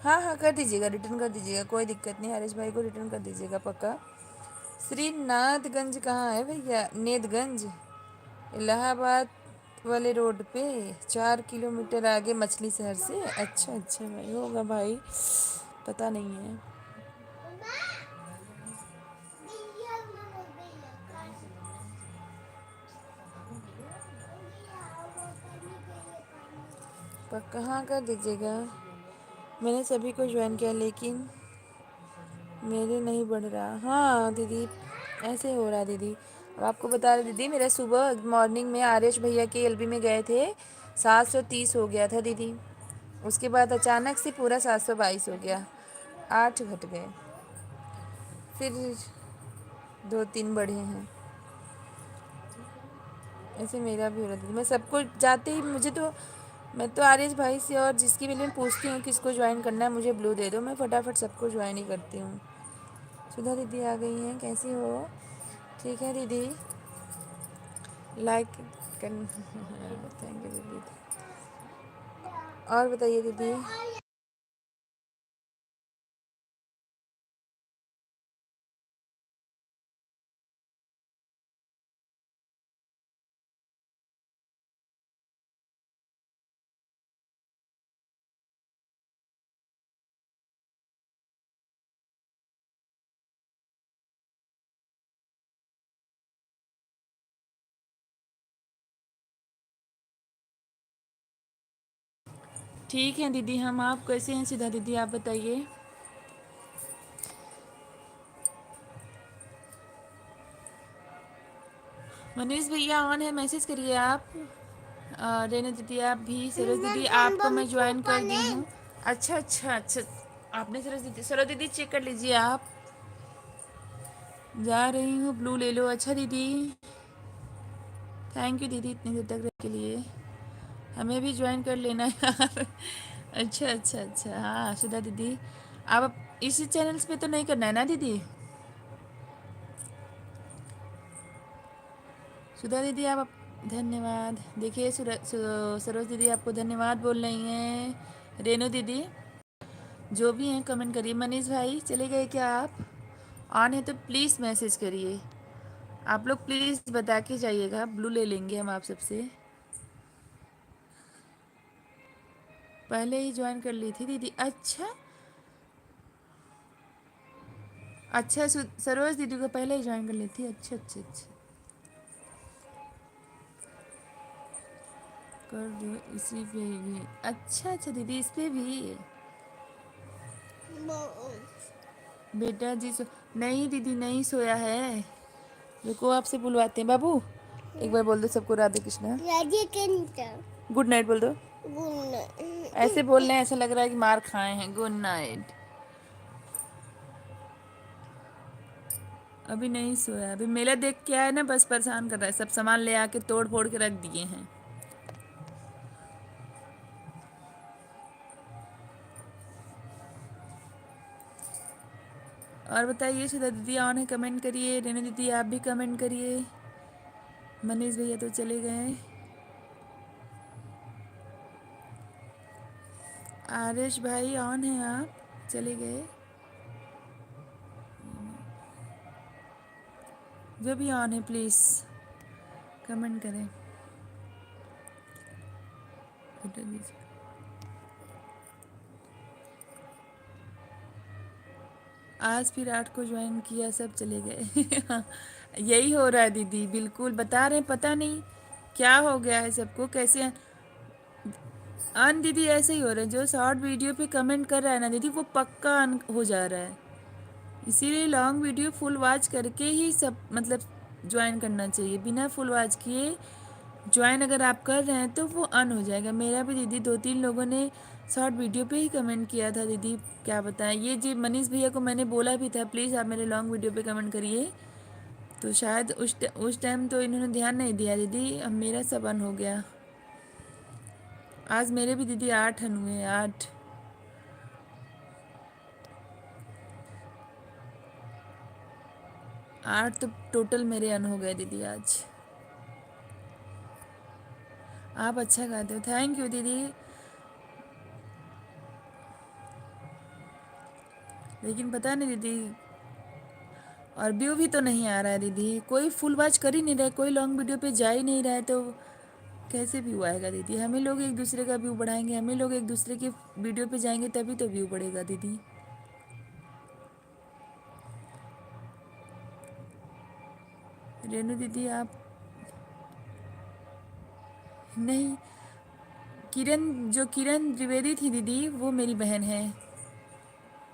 हाँ हाँ, कर दीजिएगा, रिटर्न कर दीजिएगा, कोई दिक्कत नहीं। हरीश भाई को रिटर्न कर दीजिएगा पक्का। श्रीनाथगंज कहाँ है भैया? नेतगंज। इलाहाबाद वाले रोड पे 4 किलोमीटर आगे मछली शहर से। अच्छा अच्छा भाई, होगा भाई, पता नहीं है। पर कहाँ कर दीजिएगा। मैंने सभी को ज्वाइन किया लेकिन मेरे नहीं बढ़ रहा। हाँ दीदी, ऐसे हो रहा है दीदी। अब आपको बता रहे दीदी, मेरा सुबह मॉर्निंग में आर्यश भैया के एलबी में गए थे, 730 हो गया था दीदी। उसके बाद अचानक से पूरा 722 हो गया, 8 घट गए, फिर 2-3 बढ़े हैं। ऐसे मेरा भी हो रहा था। मैं सबको जाते ही मुझे तो, मैं तो आर्यश भाई से और जिसकी भी मैं पूछती हूँ किसको ज्वाइन करना है, मुझे ब्लू दे दो, मैं फटाफट सबको ज्वाइन ही करती हूँ। सुधा दीदी आ गई हैं, कैसी हो? ठीक है दीदी, लाइक कर। थैंक यू दीदी। और बताइए दीदी। ठीक है दीदी, हम आप कैसे हैं सुधा दीदी, आप बताइए। मनीष भैया ऑन है, मैसेज करिए आप। रेणु दीदी आप भी। सरोज दीदी आपको मैं ज्वाइन कर दी हूँ। अच्छा अच्छा अच्छा, आपने सरोज दीदी चेक कर लीजिए आप। जा रही हूँ, ब्लू ले लो। अच्छा दीदी, थैंक यू दीदी इतनी देर तक रहने के लिए। हमें भी ज्वाइन कर लेना यार। अच्छा अच्छा अच्छा, हाँ सुधा दीदी, आप इसी चैनल्स पे तो नहीं करना है ना दीदी? सुधा दीदी आप धन्यवाद। देखिए सरोज दीदी आपको धन्यवाद बोल रही हैं। रेणु दीदी जो भी हैं कमेंट करिए। मनीष भाई चले गए क्या आप? ऑन है तो प्लीज़ मैसेज करिए। आप लोग प्लीज़ बता के जाइएगा, ब्लू ले लेंगे हम आप सबसे। पहले ही ज्वाइन कर ली थी दीदी। अच्छा अच्छा, सरोज दीदी को पहले ही ज्वाइन कर ली थी। अच्छा अच्छा अच्छा, कर दो इसी पे भी। अच्छा अच्छा दीदी, इस पे भी। बेटा जी नहीं दीदी, नहीं सोया है। रुको आपसे बुलवाते हैं। बाबू एक बार बोल दो सबको राधे कृष्णा। गुड नाइट बोल दो। ऐसे बोल रहे हैं, ऐसा लग रहा है कि मार खाए हैं। Good night. अभी नहीं सोया, अभी मेला देख के आया ना, बस परेशान कर रहा है। सब सामान ले आके तोड़ फोड़ के रख दिए हैं। और बताइए, सुधा दीदी ऑन है, कमेंट करिए। रेणु दीदी आप भी कमेंट करिए। मनीष भैया तो चले गए। आरिश भाई ऑन है, आप चले गए। जो भी ऑन है प्लीज़ कमेंट करें। उठा दीजिए। आज फिर 8 को ज्वाइन किया, सब चले गए। यही हो रहा है दीदी, बिल्कुल बता रहे हैं। पता नहीं क्या हो गया है सबको, कैसे अन दीदी ऐसे ही हो रहा है। जो शॉर्ट वीडियो पे कमेंट कर रहा है ना दीदी, वो पक्का अन हो जा रहा है। इसीलिए लॉन्ग वीडियो फुल वॉच करके ही सब मतलब ज्वाइन करना चाहिए। बिना फुल वॉच किए ज्वाइन अगर आप कर रहे हैं तो वो अन हो जाएगा। मेरा भी दीदी 2-3 लोगों ने शॉर्ट वीडियो पे ही कमेंट किया था दीदी, क्या बताएं। ये जी मनीष भैया को मैंने बोला भी था प्लीज़ आप मेरे लॉन्ग वीडियो पे कमेंट करिए, तो शायद उस टाइम तो इन्होंने ध्यान नहीं दिया दीदी। अब मेरा सब अन हो गया। आज मेरे भी दीदी 8 अन हुए, 8। 8 तो टोटल मेरे अन हो गए दीदी आज। आप अच्छा गाते हो, थैंक यू दीदी। लेकिन पता नहीं दीदी, और व्यू भी तो नहीं आ रहा है दीदी, कोई फुल वॉच कर ही नहीं रहा है, कोई लॉन्ग वीडियो पे जा ही नहीं रहा है, तो कैसे व्यू आएगा दीदी? हमें लोग एक दूसरे का व्यू बढ़ाएंगे, हमें लोग एक दूसरे के वीडियो पे जाएंगे तभी तो व्यू बढ़ेगा दीदी। रेनू दीदी आप नहीं, किरण द्विवेदी थी दीदी, वो मेरी बहन है,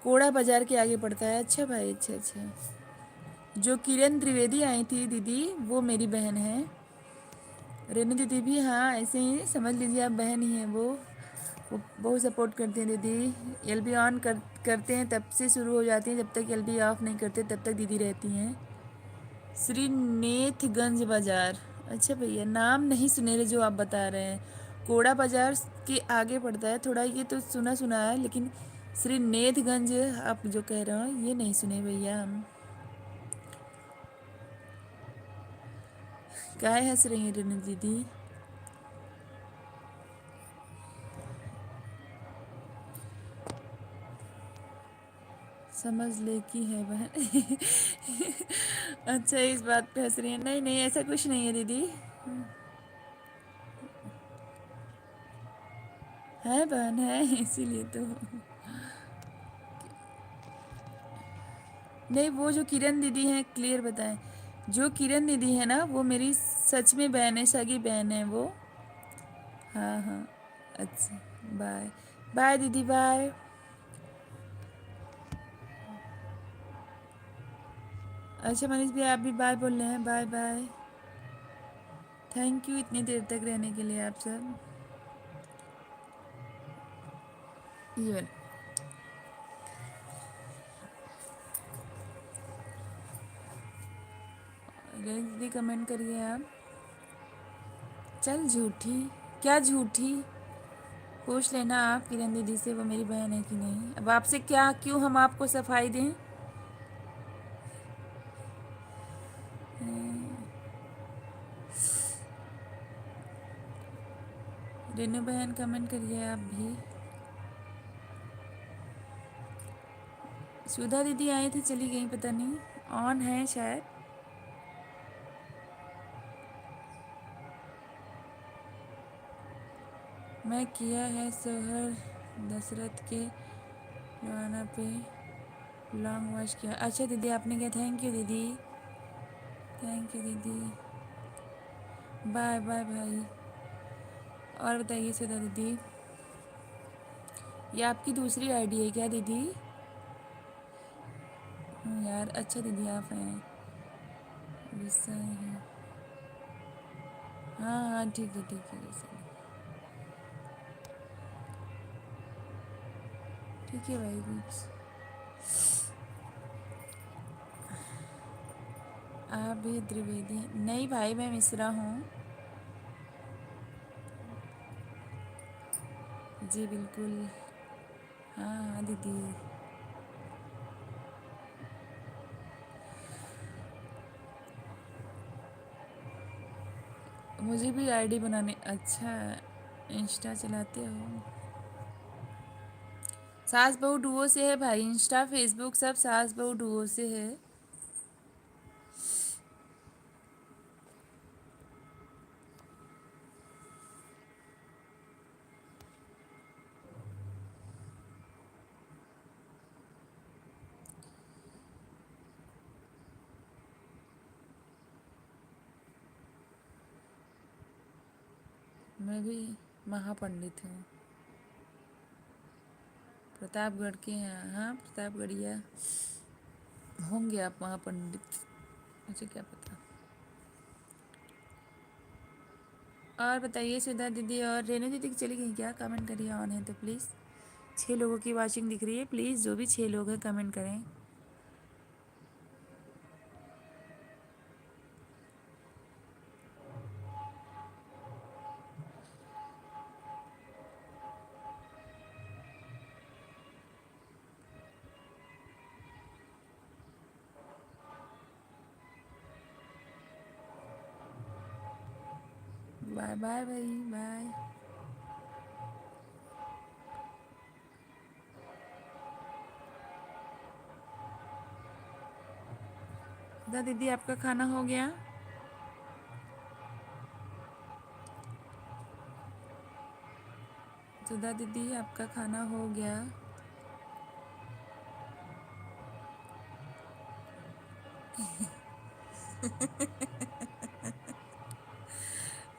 कोड़ा बाजार के आगे पड़ता है। अच्छा भाई, अच्छा अच्छा। जो किरण त्रिवेदी आई थी दीदी वो मेरी बहन है। रेनू दीदी भी हाँ ऐसे ही समझ लीजिए, आप बहन ही हैं वो बहुत सपोर्ट करती हैं दीदी। एलबी ऑन करते हैं तब से शुरू हो जाती हैं, जब तक एलबी ऑफ नहीं करते तब तक दीदी रहती हैं। श्री नेथगंज बाज़ार, अच्छा भैया नाम नहीं सुने रहे जो आप बता रहे हैं, कोड़ा बाज़ार के आगे पड़ता है थोड़ा, ये तो सुना सुना है, लेकिन श्री नेथगंज आप जो कह रहे हो ये नहीं सुने भैया हम। काहे हंस रही हैं रेनू दीदी? समझ ले कि है बहन। अच्छा इस बात पे हंस रही है? नहीं नहीं ऐसा कुछ नहीं है दीदी, है बहन है इसीलिए तो। नहीं वो जो किरण दीदी हैं, क्लियर बताएं, जो किरण दीदी है ना वो मेरी सच में बहन है, सगी बहन है वो। हाँ हाँ। अच्छा बाय। बाय दीदी बाय। अच्छा मनीष भाई आप भी बाय बोल रहे हैं, बाय बाय। थैंक यू इतनी देर तक रहने के लिए आप सब। ये वाला दीदी कमेंट करिए आप। चल झूठी, क्या झूठी? पूछ लेना आप किरण दीदी से वो मेरी बहन है कि नहीं। अब आपसे क्या, क्यों हम आपको सफाई दें? रेनू बहन कमेंट करिए आप भी। सुधा दीदी आई थी चली गई पता नहीं, ऑन है शायद। मैं किया है सोहर दशरथ के गाना पे लॉन्ग वॉच किया। अच्छा दीदी आपने क्या, थैंक यू दीदी, थैंक यू दीदी, बाय बाय भाई। और बताइए सुधा दीदी, ये आपकी दूसरी आईडी है क्या दीदी? यार अच्छा दीदी आप हैं, गुस्सा है। हाँ हाँ ठीक है गुस्सा, ठीक है भाई कुछ। आप भी त्रिवेदी? नहीं भाई मैं मिश्रा हूँ। जी बिल्कुल। हाँ हाँ दीदी। मुझे भी आईडी बनाने, अच्छा इंस्टा चलाते हो? सास बहू डुओ से है भाई, इंस्टा फेसबुक सब सास बहू डुओ से है। मैं भी महापंडित हूँ, प्रतापगढ़ के हैं। हाँ प्रतापगढ़िया होंगे आप महापंडित, मुझे क्या पता। और बताइए सुधा दीदी और रेनू दीदी की चली गई क्या? कमेंट करिए ऑन है तो प्लीज़। 6 लोगों की वाचिंग दिख रही है, प्लीज़ जो भी 6 लोग हैं कमेंट करें। बाय बाय भाई बाय। सुधा दीदी आपका खाना हो गया? सुधा दीदी आपका खाना हो गया?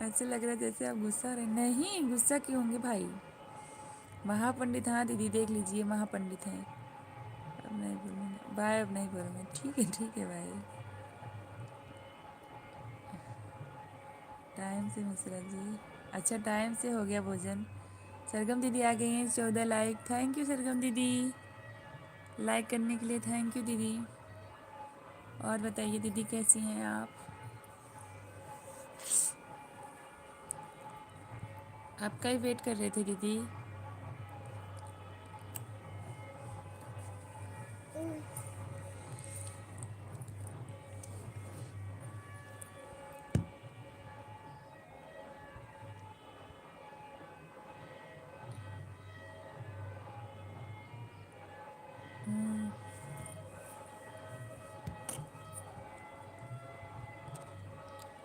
ऐसे लग रहा है जैसे आप गुस्सा रहे। नहीं, गुस्सा क्यों होंगे भाई? महापंडित, हाँ दीदी देख लीजिए महापंडित हैं। अब नहीं बोलूँगा बाय, अब नहीं बोलूँगा। ठीक है भाई। टाइम से मिश्रा जी, अच्छा टाइम से हो गया भोजन। सरगम दीदी आ गई हैं, 14 लाइक। थैंक यू सरगम दीदी, लाइक करने के लिए थैंक यू दीदी। और बताइए दीदी कैसी हैं आप? आपका ही वेट कर रहे थे दीदी।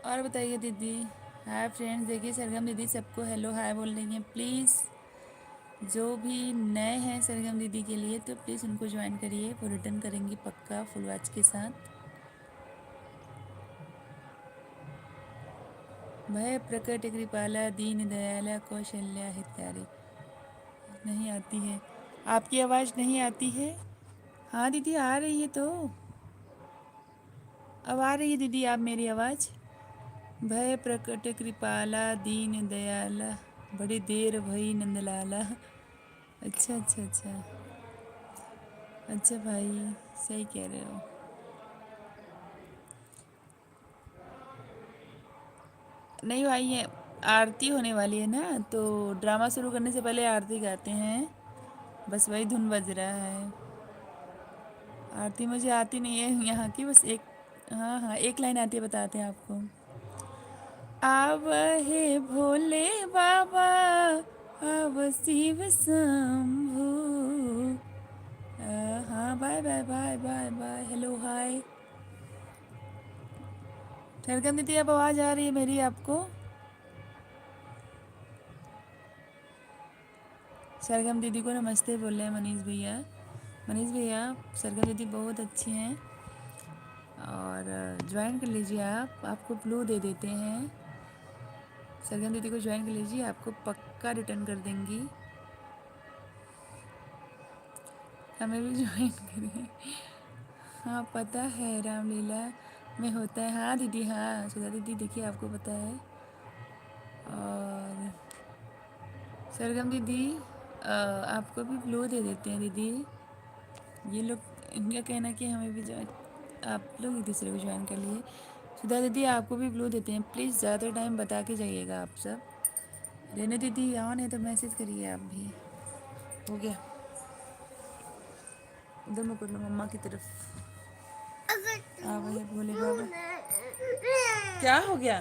और बताइए दीदी। हाय फ्रेंड्स, देखिए सरगम दीदी सबको हेलो हाय बोल रही हैं। प्लीज़ जो भी नए हैं सरगम दीदी के लिए तो प्लीज़ उनको ज्वाइन करिए, वो रिटर्न करेंगी पक्का फुल वॉच के साथ। भय प्रकट कृपाला दीन दयाला कौशल्या हितकारी। नहीं आती है, आपकी आवाज़ नहीं आती है। हाँ दीदी आ रही है तो, अब आ रही है दीदी आप मेरी आवाज़। भय प्रकट कृपाला दीन दयाला, बड़ी देर भई नंदलाला। अच्छा अच्छा अच्छा अच्छा भाई, सही कह रहे हो। नहीं भाई, ये आरती होने वाली है ना, तो ड्रामा शुरू करने से पहले आरती गाते हैं, बस वही धुन बज रहा है। आरती मुझे आती नहीं है यहाँ की, बस एक, हाँ हाँ एक लाइन आती है, बताते हैं आपको। आव हे भोले बाबा, आव शिव शंभू। हाँ bye bye bye bye bye, hello hi. Sargam दीदी अब आवाज़ आ रही है मेरी आपको? सरगम दीदी को नमस्ते बोल रहे हैं मनीष भैया। मनीष भैया, सरगम दीदी बहुत अच्छी हैं, और ज्वाइन कर लीजिए आप, आपको ब्लू दे देते हैं। सरगम दीदी को ज्वाइन कर लीजिए, आपको पक्का रिटर्न कर देंगी। हमें भी ज्वाइन करें। हाँ पता है, रामलीला में होता है। हाँ दीदी, हाँ सुधा दीदी देखिए आपको पता है। और सरगम दीदी आपको भी ब्लू दे देते हैं दीदी। ये लोग, इनका कहना कि हमें भी ज्वाइन, आप लोग एक दूसरे को ज्वाइन कर लिए। सुधा दीदी आपको भी ब्लू देते हैं, प्लीज़ ज़्यादा टाइम बता के जाइएगा आप सब। रेनू दीदी ऑन है तो मैसेज करिए आप भी। हो गया, उधर मैं कर लो मम्मा की तरफ। आ भैया भोले बाबा, क्या हो गया?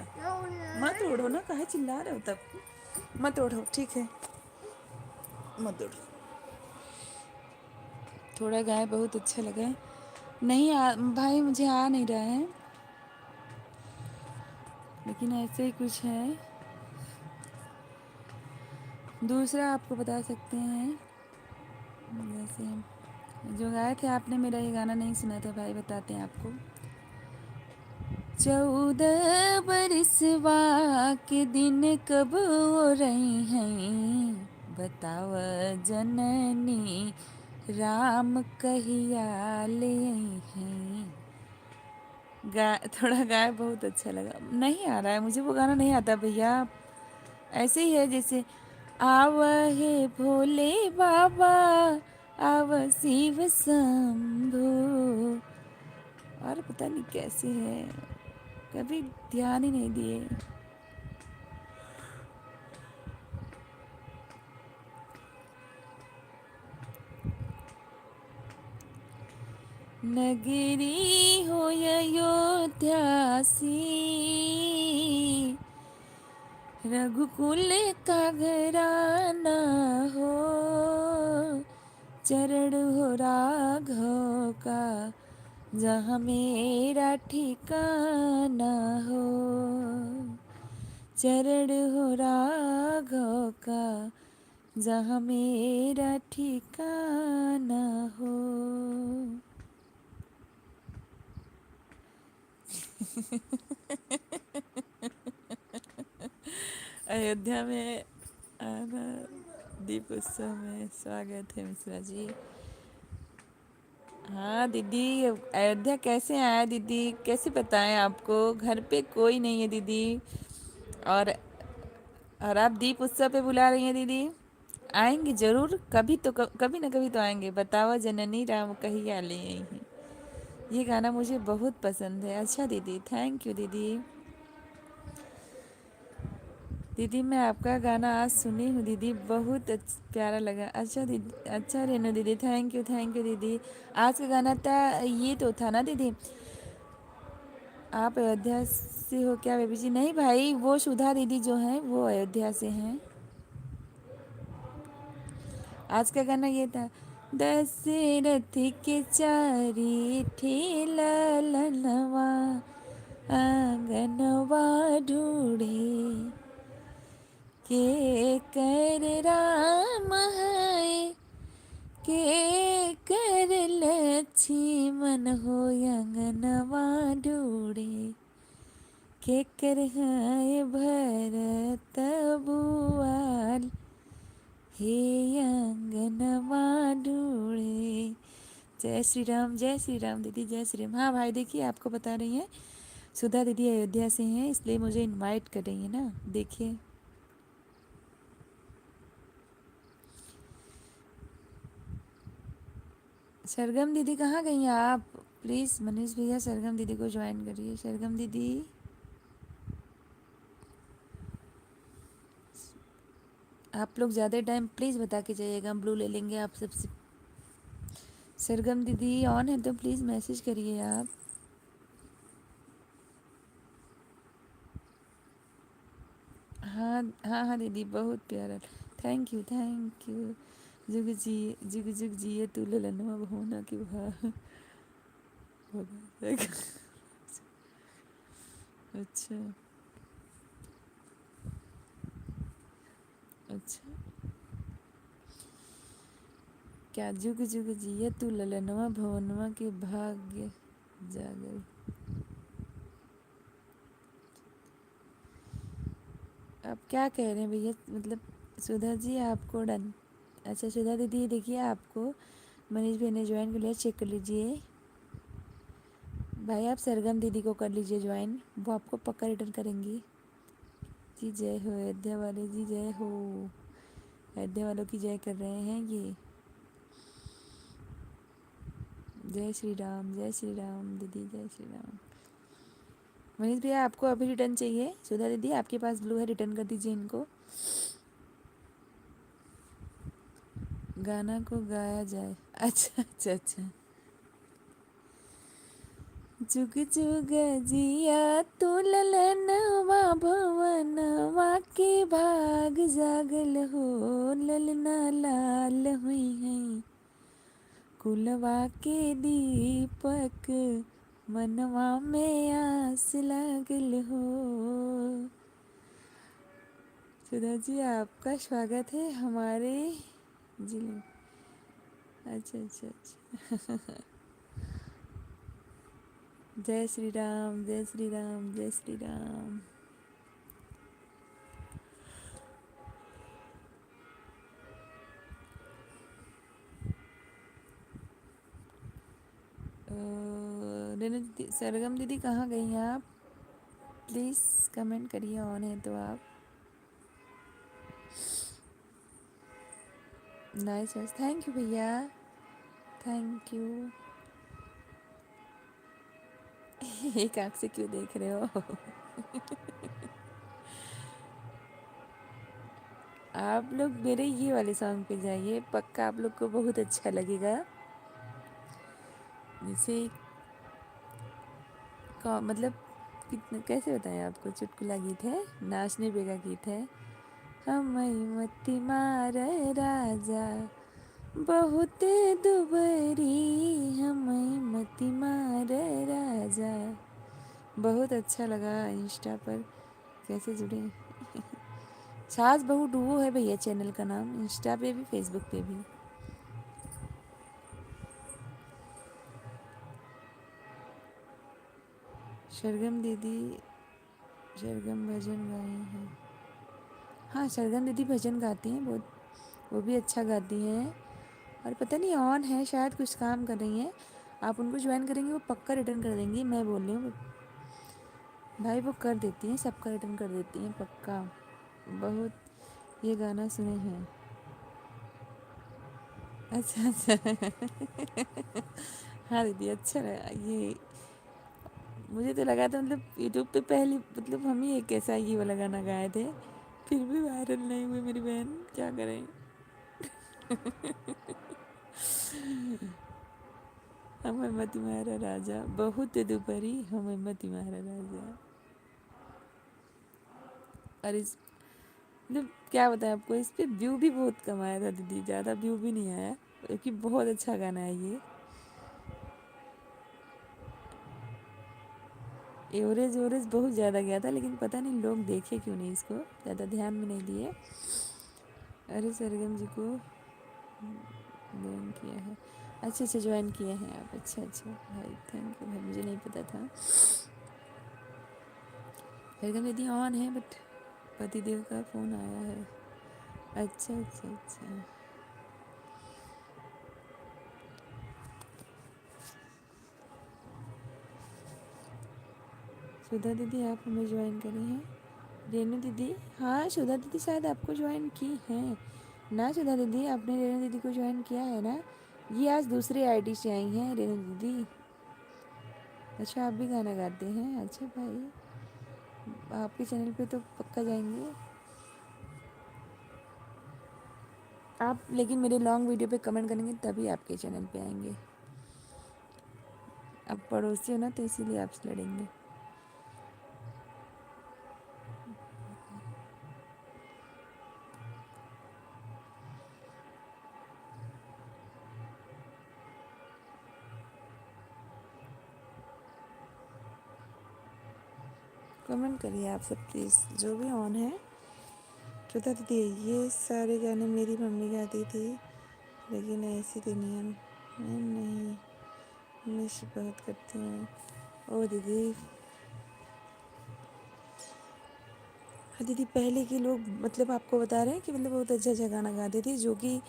मत उड़ो ना, काहे चिल्ला रहे हो तब? मत उड़ो, ठीक है मत उड़ो। थोड़ा गाय बहुत अच्छा लगा है। नहीं भाई मुझे आ नहीं रहा है, लेकिन ऐसे ही कुछ है। दूसरा आपको बता सकते हैं, जैसे जो गाए थे आपने, मेरा ये गाना नहीं सुना था भाई, बताते हैं आपको। 14 बरसवा के दिन कब हो रही हैं, बताव जननी राम कहिया ले हैं। थोड़ा गाय बहुत अच्छा लगा। नहीं आ रहा है मुझे, वो गाना नहीं आता भैया। ऐसे ही है जैसे आव हे भोले बाबा, आव शिव शंभू, और पता नहीं कैसे है, कभी ध्यान ही नहीं दिए। नगरी हो अयोध्या सी, रघुकुल का घराना हो, चरण हो राघव का जहाँ मेरा ठिकाना हो, चरण हो राघव का, जहाँ मेरा ठिकाना हो। अयोध्या में आना, दीप उत्सव में स्वागत है मिश्रा जी। हाँ दीदी, अयोध्या कैसे आया दीदी, कैसे बताएं आपको, घर पे कोई नहीं है दीदी। और और आप दीप उत्सव पे बुला रही हैं दीदी। आएंगे जरूर, कभी तो कभी ना कभी तो आएंगे। बताओ जननी राम कही आले यहीं। ये गाना मुझे बहुत पसंद है। अच्छा दीदी, थैंक यू दीदी। दीदी मैं आपका गाना आज सुनी हूँ दीदी, बहुत प्यारा लगा। अच्छा दीदी, अच्छा रेनू दीदी, थैंक यू दीदी। आज का गाना था, ये तो था ना दीदी, आप अयोध्या से हो क्या बेबी जी? नहीं भाई, वो सुधा दीदी जो हैं वो अयोध्या से हैं। आज का गाना ये था, दशरथ के चारी ठेलनवा, आंगनवा ढूढ़े, के कर राम है, के कर लक्ष्मण हो, अंगनवा ढूढ़े, के कर है भरत बुआल, हे अंगनवा ढूढ़े। जय श्री राम दीदी, जय श्री राम। हाँ भाई देखिए, आपको बता रही हैं सुधा दीदी अयोध्या से हैं, इसलिए मुझे इनवाइट कर रही है ना। देखिए सरगम दीदी कहाँ गई हैं आप? प्लीज़ मनीष भैया सरगम दीदी को ज्वाइन करिए। सरगम दीदी, आप लोग ज़्यादा टाइम प्लीज़ बता के जाइएगा, हम ब्लू ले लेंगे आप सबसे। सरगम दीदी ऑन है तो प्लीज़ मैसेज करिए आप। हाँ हाँ हाँ दीदी, बहुत प्यारा। Thank you thank you. जुग जुग जिए तू ललनवा बहुना की भा। अच्छा अच्छा, क्या जुग जुग जिए तू ललनवा भवनवा के भाग्य जागल। आप क्या कह रहे हैं भैया, मतलब सुधा जी आपको डन? अच्छा सुधा दीदी देखिए, आपको मनीष भैया ने ज्वाइन कर लिया, चेक कर लीजिए। भाई आप सरगम दीदी को कर लीजिए ज्वाइन, वो आपको पक्का रिटर्न करेंगी। जी जय हो अयोध्या वाले, जी जय हो। अयोध्या वालों की जय कर रहे हैं ये। जय श्री राम दीदी, जय श्री राम। मनीष भैया आपको अभी रिटर्न चाहिए? सुधा दीदी आपके पास ब्लू है, रिटर्न कर दीजिए इनको। गाना को गाया जाए, अच्छा अच्छा अच्छा। जुग जुग जिया तू ललनवा भवनवा के भाग जागल हो, ललना लाल हुई है, कुलवा के दीपक मनवा में आस लागल हो। सुधा जी आपका स्वागत है हमारे जिले। अच्छा अच्छा अच्छा। जय श्री राम जय श्री राम जय श्री राम। रेनू दीदी, सरगम दीदी कहाँ गई हैं आप? प्लीज़ कमेंट करिए, ऑन है तो आप। नाइस, थैंक यू भैया, थैंक यू। एक आँख से क्यों देख रहे हो? आप लोग मेरे ये वाले सॉन्ग पे जाइए, पक्का आप लोग को बहुत अच्छा लगेगा। जैसे मतलब कितना कैसे बताएं आपको, चुटकुला गीत है, नाचने पे का गीत है। हम मती मार राजा बहुत दुबरी हमें मति मार राजा। बहुत अच्छा लगा इंस्टा पर कैसे जुड़े। सास बहू डुओ है भैया चैनल का नाम, इंस्टा पे भी फेसबुक पे भी। सरगम दीदी, सरगम भजन गाए हैं। हाँ सरगम दीदी भजन गाती हैं बहुत, वो भी अच्छा गाती हैं। और पता नहीं ऑन है शायद, कुछ काम कर रही हैं। आप उनको ज्वाइन करेंगे वो पक्का रिटर्न कर देंगी, मैं बोल रही हूँ भाई, वो कर देती हैं, सबका रिटर्न कर देती हैं पक्का। बहुत ये गाना सुने हैं। अच्छा अच्छा हाँ दीदी अच्छा लगा ये, मुझे तो लगा था मतलब यूट्यूब पे पहली मतलब हम ही एक ऐसा ये वाला गाना गाए थे, फिर भी वायरल नहीं हुए मेरी बहन, क्या करें। हमें मत मारा राजा, बहुत दुपहरी हमें मत मारा राजा। और इस मतलब क्या बताएं आपको, इस पे व्यू भी बहुत कम आया था दीदी, ज़्यादा व्यू भी नहीं आया, क्योंकि बहुत अच्छा गाना है ये। एवरेज ओवरेज बहुत ज़्यादा गया था, लेकिन पता नहीं लोग देखे क्यों नहीं इसको, ज़्यादा ध्यान में नहीं दिए। अरे सरगम जी को ज्वाइन किया है, अच्छा अच्छा ज्वाइन किए हैं आप, अच्छा अच्छा भाई थैंक यू भाई, मुझे नहीं पता था। सरगम दीदी ऑन है बट पतिदेव का फ़ोन आया है। अच्छा अच्छा अच्छा, सुधा दीदी आप हमें ज्वाइन करी हैं। रेनू दीदी, हाँ सुधा दीदी शायद आपको ज्वाइन की हैं ना। सुधा दीदी आपने रेनू दीदी को ज्वाइन किया है ना। ये आज दूसरे आईडी से आई हैं रेनू दीदी। अच्छा आप भी गाना गाते हैं, अच्छा भाई आपके चैनल पे तो पक्का जाएंगे आप, लेकिन मेरे लॉन्ग वीडियो पे कमेंट करेंगे तभी आपके चैनल पे आएंगे। आप पड़ोसी हो ना तो इसीलिए आपसे लड़ेंगे। कमेंट करिए आप सब प्लीज़, जो भी ऑन है। श्वेता दीदी ये सारे गाने मेरी मम्मी गाती थी, लेकिन ऐसी दुनिया में नहीं, मिस बहुत करती हूँ। ओ दीदी, हाँ दीदी पहले के लोग मतलब आपको बता रहे हैं कि मतलब बहुत अच्छा अच्छा गाना गाते थे, जो कि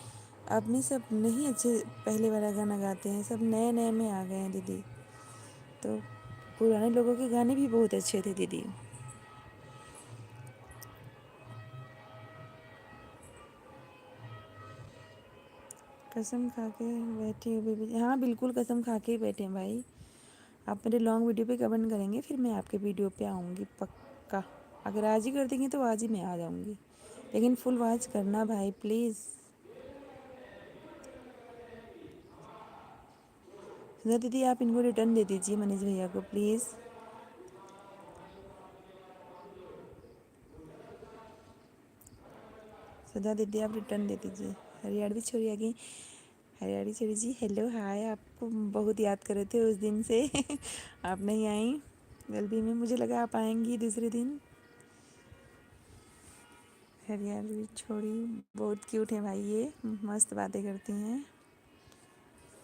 अब नहीं, सब नहीं अच्छे पहले वाला गाना गाते हैं, सब नए नए में आ गए हैं दीदी। तो पुराने लोगों के गाने भी बहुत अच्छे थे दीदी। कसम खा के बैठे हो बेबी, हाँ बिल्कुल कसम खा के ही बैठे हैं भाई। आप मेरे लॉन्ग वीडियो पे कमेंट करेंगे फिर मैं आपके वीडियो पे आऊँगी पक्का। अगर आज ही कर देंगे तो आज ही मैं आ जाऊँगी, लेकिन फुल वॉच करना भाई प्लीज़। सुधा दीदी आप इनको रिटर्न दे दीजिए मनीष भैया को प्लीज़। सुधा दीदी आप रिटर्न दे दीजिए। हरियाणवी छोरी आ गई, हरियाणवी छोरी जी हेलो हाय, आपको बहुत याद कर रहे थे उस दिन से आप नहीं आई जल्दी में, मुझे लगा आप आएंगी दूसरे दिन। हरियाणवी छोरी बहुत क्यूट है भाई, ये मस्त बातें करती हैं।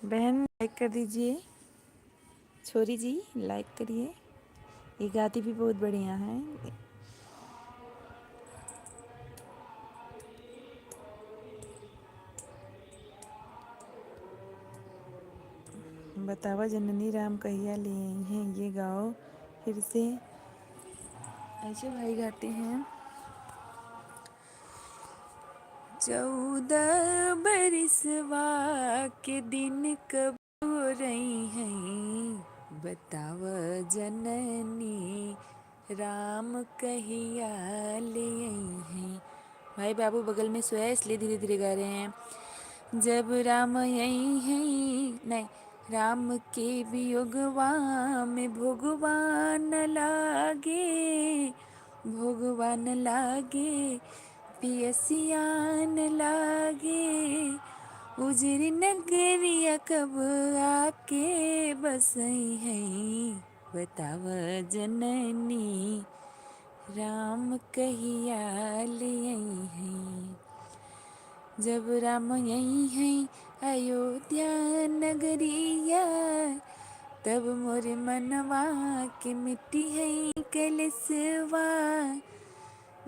बहन लाइक कर दीजिए, छोरी जी लाइक करिए, ये गाती भी बहुत बढ़िया है। बतावा जननी राम कहिया ले आई हैं, ये गाओ फिर से। ऐसे भाई गाते हैं। 14 बरसवा के दिन कब हो रही हैं, बताव जननी राम कहिया ले आई हैं। भाई बाबू बगल में सोया इसलिए धीरे धीरे गा रहे हैं। जब राम यही है, नहीं, राम के वियोगवा में भगवान लागे, भगवान लागे, पियसियान लागे, उजरी नगरिया कब आके बसई है, बताव जननी राम कहिया लियई है। जब राम यही है अयोध्या नगरिया, तब मोरे मनवा के मिट्टी है कलसवा।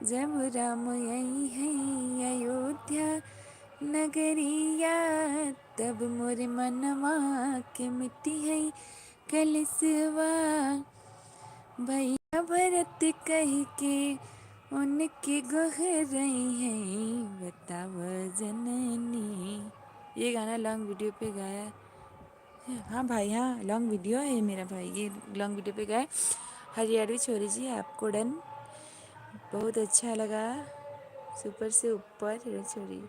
जब राम यही है अयोध्या नगरिया, तब मोरे मनवा के मिट्टी है कलसवा। भैया भरत कह के उनके गोहरई है, बताव जननी। ये गाना लॉन्ग वीडियो पे गाया है। हाँ भाई, हाँ लॉन्ग वीडियो है मेरा भाई, ये लॉन्ग वीडियो पे गाया। हरियाणवी छोरी जी आपको डन, बहुत अच्छा लगा, सुपर से ऊपर छोरी,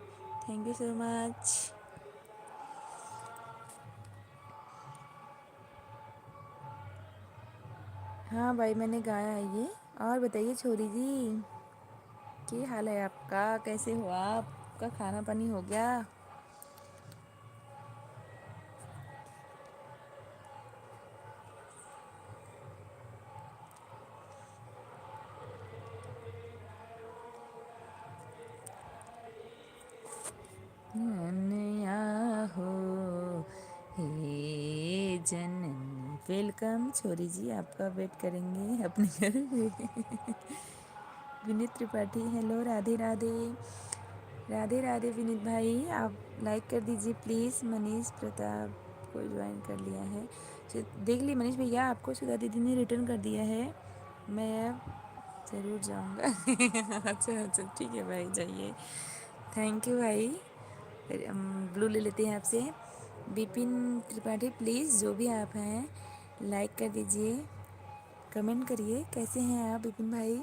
थैंक यू सो मच। हाँ भाई मैंने गाया है ये। और बताइए छोरी जी, क्या हाल है आपका, कैसे हो आपका खाना पानी हो गया? नया हो हे जननी, वेलकम छोरी जी, आपका वेट करेंगे अपने घर। विनीत त्रिपाठी हेलो, राधे राधे। राधे राधे विनीत भाई, आप लाइक कर दीजिए प्लीज़। मनीष प्रताप को ज्वाइन कर लिया है, देख ली मनीष भैया, आपको सुधा दीदी ने रिटर्न कर दिया है, मैं अब ज़रूर जाऊंगा। अच्छा अच्छा ठीक है भाई, जाइए, थैंक यू भाई। फिर हम ब्लू ले लेते हैं आपसे। विपिन त्रिपाठी प्लीज़, जो भी आप हैं लाइक कर दीजिए, कमेंट करिए, कैसे हैं आप विपिन भाई?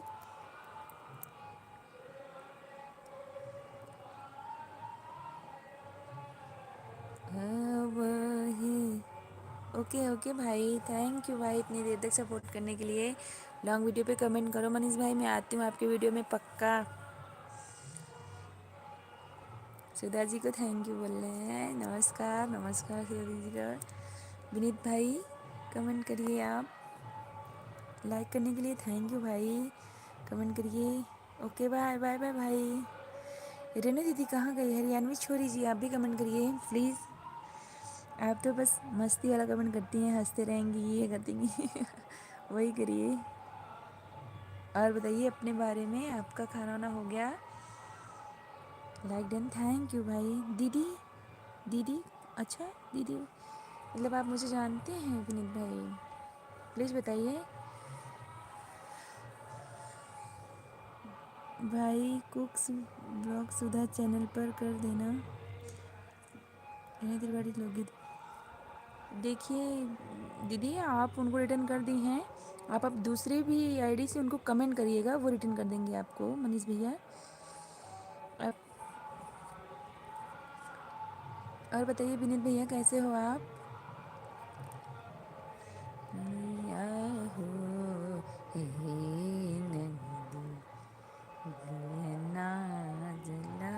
हाँ वही, ओके ओके भाई, थैंक यू भाई इतनी देर तक सपोर्ट करने के लिए। लॉन्ग वीडियो पे कमेंट करो मनीष भाई, मैं आती हूँ आपके वीडियो में पक्का। सुधा जी को थैंक यू बोल रहे हैं, नमस्कार नमस्कार सुधा जी का। विनीत भाई कमेंट करिए आप, लाइक करने के लिए थैंक यू भाई, कमेंट करिए। ओके बाय बाय बाय भाई। रेनू दीदी कहाँ गई? हरियाणवी छोरी जी आप भी कमेंट करिए प्लीज़। आप तो बस मस्ती वाला कमेंट करती हैं, हंसते रहेंगी, ये करेंगी। वही करिए। और बताइए अपने बारे में, आपका खाना वाना हो गया? लाइक डन, थैंक यू भाई। दीदी दीदी, अच्छा दीदी मतलब आप मुझे जानते हैं विनीत भाई? प्लीज़ बताइए भाई। कुक्स ब्लॉग सुधा चैनल पर कर देना। इन्हें त्रिपाठी लोकगीत, देखिए दीदी आप उनको रिटर्न कर दी हैं, आप अब दूसरे भी आईडी से उनको कमेंट करिएगा, वो रिटर्न कर देंगे आपको मनीष भैया। अब और बताइए विनीत भैया कैसे हो आप? या हो हे नंदी, दियना जला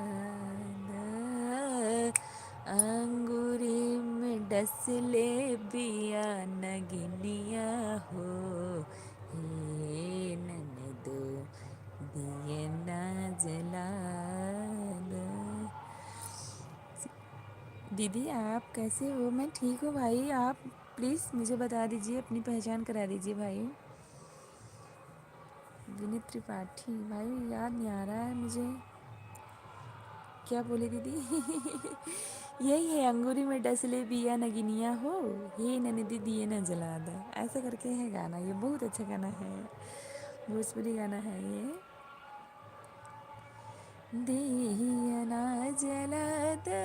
द, अंगूरी में डस ले बिया नगिनिया हो, हे ननदो दियना जला द। दीदी आप कैसे हो? मैं ठीक हूँ भाई, आप प्लीज़ मुझे बता दीजिए, अपनी पहचान करा दीजिए भाई। विनीत त्रिपाठी भाई याद नहीं आ रहा है मुझे, क्या बोले दीदी? यही है, अंगूरी में डसले बिया नगिनिया हो, हे ननदी दिए न जला दा, ऐसा करके है गाना, ये बहुत अच्छा गाना है, भोजपुरी गाना है ये। दिया ना जला दा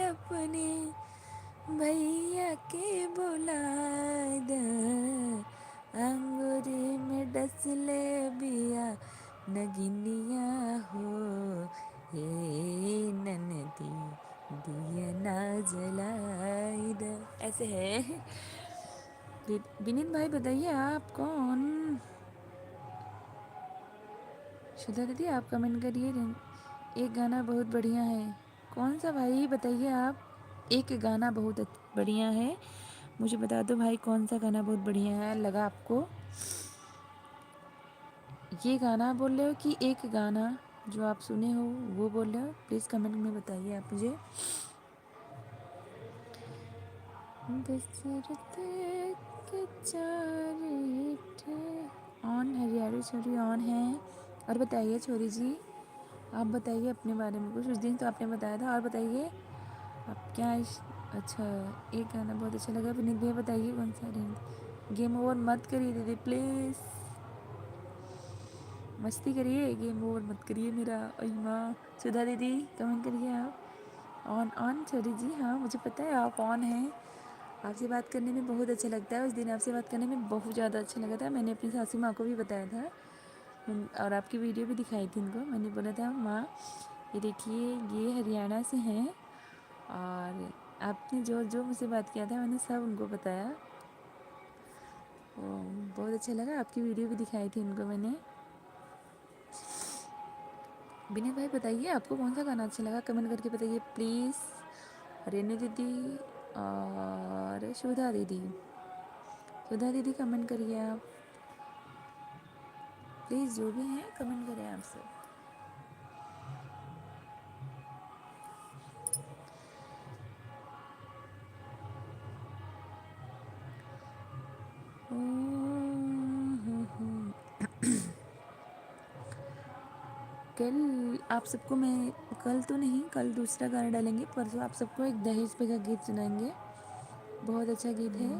अपने भैया के बुला द, अंगूरी में डसले बिया नगिनिया हो, हे ननदी दिया ना जलाई द, ऐसे है। विनीत भाई बताइए आप कौन? सुधा दीदी आप कमेंट करिए, एक गाना बहुत बढ़िया है, कौन सा भाई बताइए आप? एक गाना बहुत बढ़िया है, मुझे बता दो भाई कौन सा गाना बहुत बढ़िया है लगा आपको। ये गाना बोल रहे हो कि एक गाना जो आप सुने हो वो बोल रहे हो? प्लीज़ कमेंट में बताइए आप मुझे। ऑन हरियाली छोरी ऑन है। और बताइए छोरी जी, आप बताइए अपने बारे में कुछ। उस दिन तो आपने बताया था, और बताइए आप क्या अच्छा, एक गाना बहुत अच्छा लगा। विनीत भैया बताइए कौन सा गेम ओवर मत करिए दीदी प्लीज़, मस्ती करिए, गेम ओवर मत करिए मेरा। अई माँ, सुधा दीदी कमेंट करिए आप। ऑन ऑन छोरी जी, हाँ मुझे पता है आप ऑन हैं। आपसे बात करने में बहुत अच्छा लगता है। उस दिन आपसे बात करने में बहुत ज़्यादा अच्छा लगा था। मैंने अपनी सासू माँ को भी बताया था और आपकी वीडियो भी दिखाई थी उनको। मैंने बोला था माँ ये देखिए ये हरियाणा से हैं, और आपने जो जो मुझसे बात किया था मैंने सब उनको बताया। बहुत अच्छा लगा, आपकी वीडियो भी दिखाई थी उनको मैंने। विनय भाई बताइए आपको कौन सा गाना अच्छा लगा, कमेंट करके बताइए प्लीज़। रेनू दीदी और सुधा दीदी, सुधा दीदी कमेंट करिए आप प्लीज़, जो भी हैं कमेंट करें आप सब। कल आप सबको मैं, कल तो नहीं, कल दूसरा गाना डालेंगे, परसों आप सबको एक दहेज पे का गीत सुनाएंगे। बहुत अच्छा गीत है,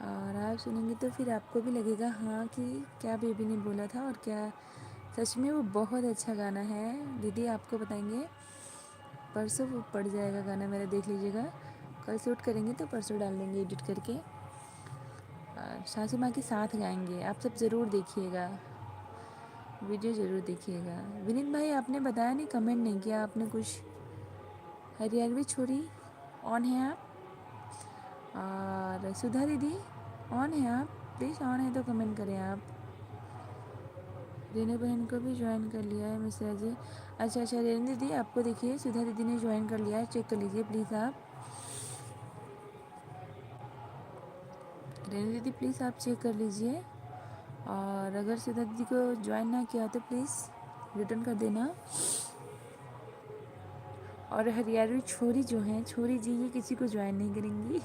और आप सुनेंगे तो फिर आपको भी लगेगा हाँ कि क्या बेबी ने बोला था, और क्या सच में वो बहुत अच्छा गाना है। दीदी आपको बताएंगे, परसों वो पड़ जाएगा गाना मेरा, देख लीजिएगा। कल शूट करेंगे तो परसों डाल देंगे एडिट करके। सासू माँ के साथ गाएंगे, आप सब ज़रूर देखिएगा, वीडियो ज़रूर देखिएगा। विनीत भाई आपने बताया नहीं, कमेंट नहीं किया आपने कुछ। हरियाणवी छोरी ऑन है आप, और सुधा दीदी ऑन है आप, प्लीज़ ऑन है तो कमेंट करें आप। रेनू बहन को भी ज्वाइन कर लिया है मिश्रा जी। अच्छा अच्छा रेनू दीदी आपको देखिए सुधा दीदी ने ज्वाइन कर लिया है, चेक कर लीजिए प्लीज़ आप। रेनू दीदी प्लीज़ आप चेक कर लीजिए, और अगर सुधा दीदी को ज्वाइन ना किया तो प्लीज़ रिटर्न कर देना। और हरियाणवी छोरी जो हैं, छोरी जी ये किसी को ज्वाइन नहीं करेंगी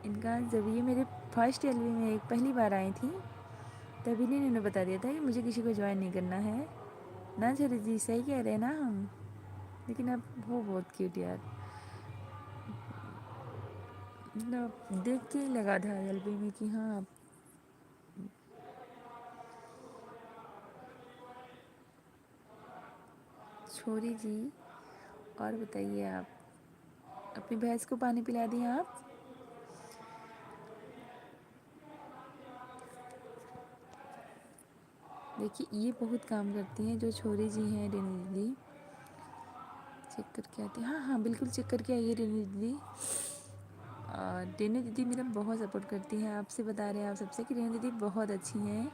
इनका जब ये मेरे फर्स्ट एलबी में एक पहली बार आई थी, तभी ने इन्होंने बता दिया था कि मुझे किसी को ज्वाइन नहीं करना है ना। छोरी जी सही कह रहे हैं ना हम, लेकिन अब वो बहुत क्यूट यार, मतलब देख के ही लगा था एलबी में कि हाँ। छोरी जी और बताइए आप, अपनी भैंस को पानी पिला दिए आप? देखिए ये बहुत काम करती हैं जो छोरी जी हैं रेनू दीदी, चेक करके आते हैं। हाँ हाँ बिल्कुल चेक करके आइए रेनू दीदी। रेनू दीदी मेरा बहुत सपोर्ट करती हैं, आपसे बता रहे हैं आप सबसे कि रेनू दीदी बहुत अच्छी हैं।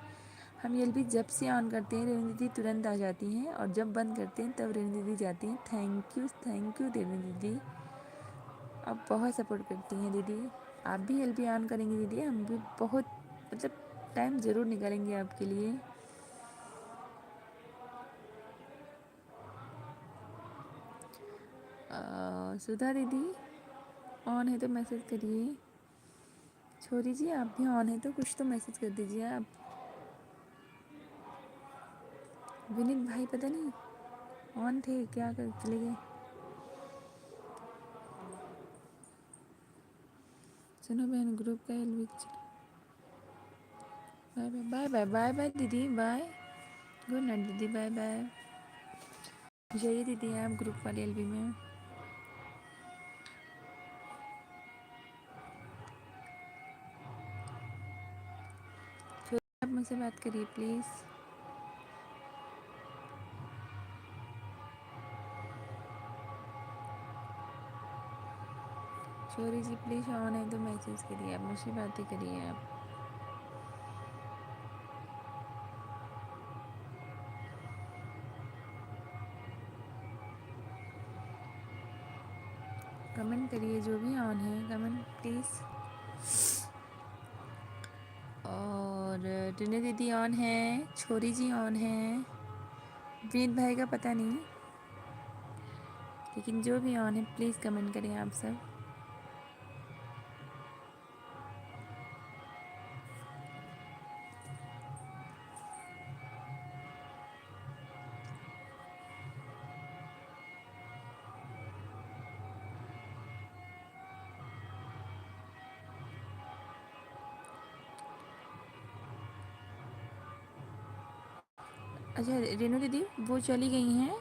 हम ये भी जब से ऑन करते हैं रेनू दीदी तुरंत आ जाती हैं, और जब बंद करते हैं तब रेनू दीदी जाती हैं। थैंक यू रेनू दीदी, आप बहुत सपोर्ट करती हैं दीदी। आप भी एल ऑन करेंगी दीदी, हम भी बहुत मतलब टाइम ज़रूर निकालेंगे आपके लिए। सुधा दीदी ऑन है तो मैसेज करिए। छोरी जी आप भी ऑन है तो कुछ तो मैसेज कर दीजिए आप। विनीत भाई पता नहीं ऑन थे क्या, कर चले गए। सुनो बहन ग्रुप का एलवी, bye bye bye bye bye bye दीदी, बाय गुड नाइट दीदी, बाय बाय। जाइए दीदी आप ग्रुप वाले एलवी में। आप मुझसे बात करिए प्लीज़। छोरी जी प्लीज़ ऑन है तो मैसेज करिए आप, मुझसे बातें करिए आप। कमेंट करिए जो भी ऑन है, कमेंट प्लीज़। और टिने दीदी ऑन है, छोरी जी ऑन है, विनीत भाई का पता नहीं, लेकिन जो भी ऑन है प्लीज़ कमेंट करें आप सब। अच्छा रेनू दीदी वो चली गई हैं,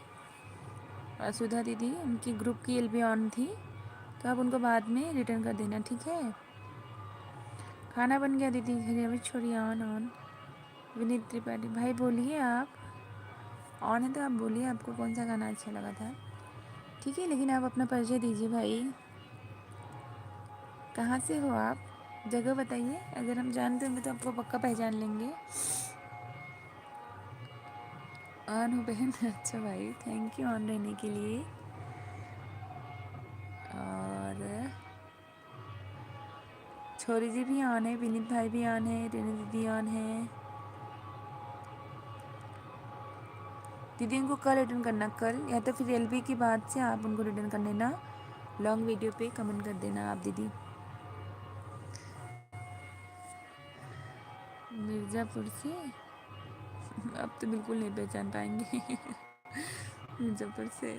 और सुधा दीदी उनकी ग्रुप की एलबी ऑन थी, तो आप उनको बाद में रिटर्न कर देना, ठीक है। खाना बन गया दीदी, अभी छोड़िए ऑन ऑन। विनीत त्रिपाठी भाई बोलिए, आप ऑन है तो आप बोलिए आपको कौन सा गाना अच्छा लगा था, ठीक है। लेकिन आप अपना परिचय दीजिए भाई, कहाँ से हो आप, जगह बताइए, अगर हम जानते होंगे तो आपको पक्का पहचान लेंगे। ऑन हो बहन, अच्छा भाई थैंक यू ऑन रहने के लिए। और छोरी जी भी ऑन है, विनीत भाई भी ऑन है, रेनू दीदी ऑन है। दीदी उनको कल रिटर्न करना, कल या तो फिर एलबी की बाद से आप उनको रिटर्न कर देना, लॉन्ग वीडियो पे कमेंट कर देना आप दीदी। मिर्ज़ापुर से अब तो बिल्कुल नहीं पहचान पाएंगे मिर्ज़ापुर से।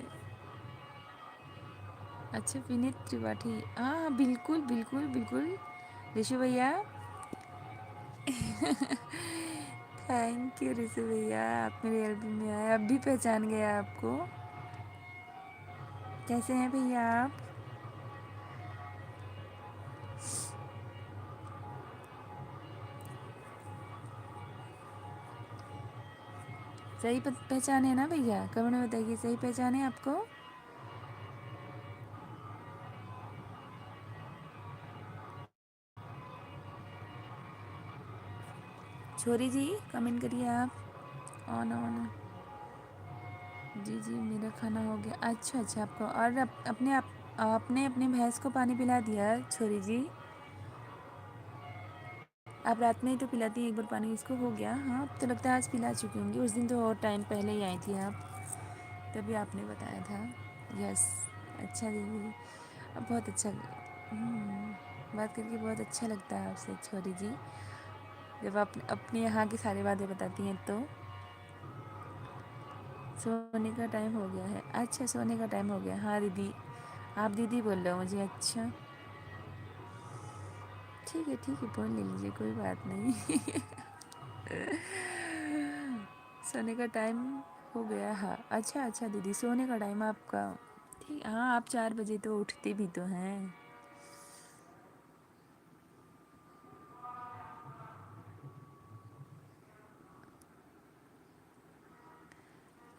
अच्छा विनीत त्रिपाठी, हाँ बिल्कुल बिल्कुल बिल्कुल ऋषि भैया थैंक यू ऋषि भैया, आप मेरे एल्बम में आए, अब भी पहचान गया आपको। कैसे हैं भैया आप? सही पहचान है ना भैया, कमेंट में बताइए सही पहचान है आपको। छोरी जी कमेंट करिए आप, ऑन ऑन। जी जी मेरा खाना हो गया, अच्छा अच्छा आपको, और आपने अपने भैंस को पानी पिला दिया छोरी जी? आप रात में ही तो पिलाती हैं एक बार पानी, इसको हो गया? हाँ अब तो लगता है आज पिला चुकी होंगी, उस दिन तो और टाइम पहले ही आई थी आप, तभी आपने बताया था। यस अच्छा दीदी, अब बहुत अच्छा बात करके बहुत अच्छा लगता है आपसे छोरी जी, जब आप अपने यहाँ की सारी बातें बताती हैं तो। सोने का टाइम हो गया है, अच्छा सोने का टाइम हो गया, हाँ दीदी आप दीदी बोल रहे हो मुझे, अच्छा ठीक है बोल ले लीजिए कोई बात नहीं सोने का टाइम हो गया, हाँ अच्छा अच्छा दीदी सोने का टाइम आपका, ठीक हाँ आप 4 बजे तो उठते भी तो हैं।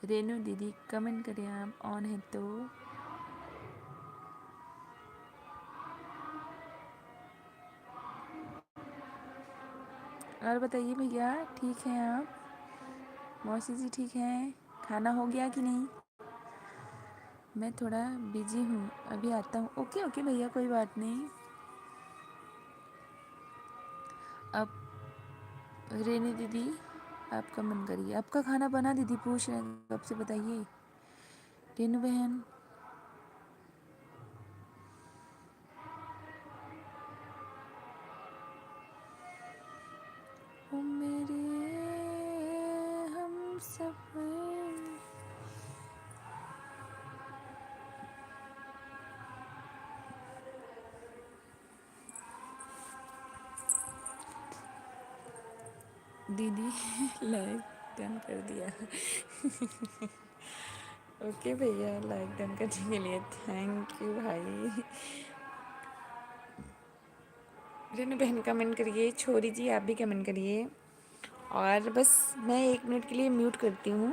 रेनू दीदी कमेंट करें आप ऑन है तो। और बताइए भैया ठीक हैं आप, मौसी जी ठीक हैं, खाना हो गया कि नहीं? मैं थोड़ा बिजी हूँ अभी आता हूँ, ओके ओके भैया कोई बात नहीं। अब रेनू दीदी आप कमेंट करिए, आपका खाना बना दीदी पूछ रहे हैं कब से, बताइए रेनू बहन। ओ मेरे हम सफर, दीदी लाइक डन कर दिया ओके भैया लाइक डन करने के लिए थैंक यू भाई। रेनू बहन कमेंट करिए, छोरी जी आप भी कमेंट करिए, और बस मैं 1 मिनट के लिए म्यूट करती हूँ।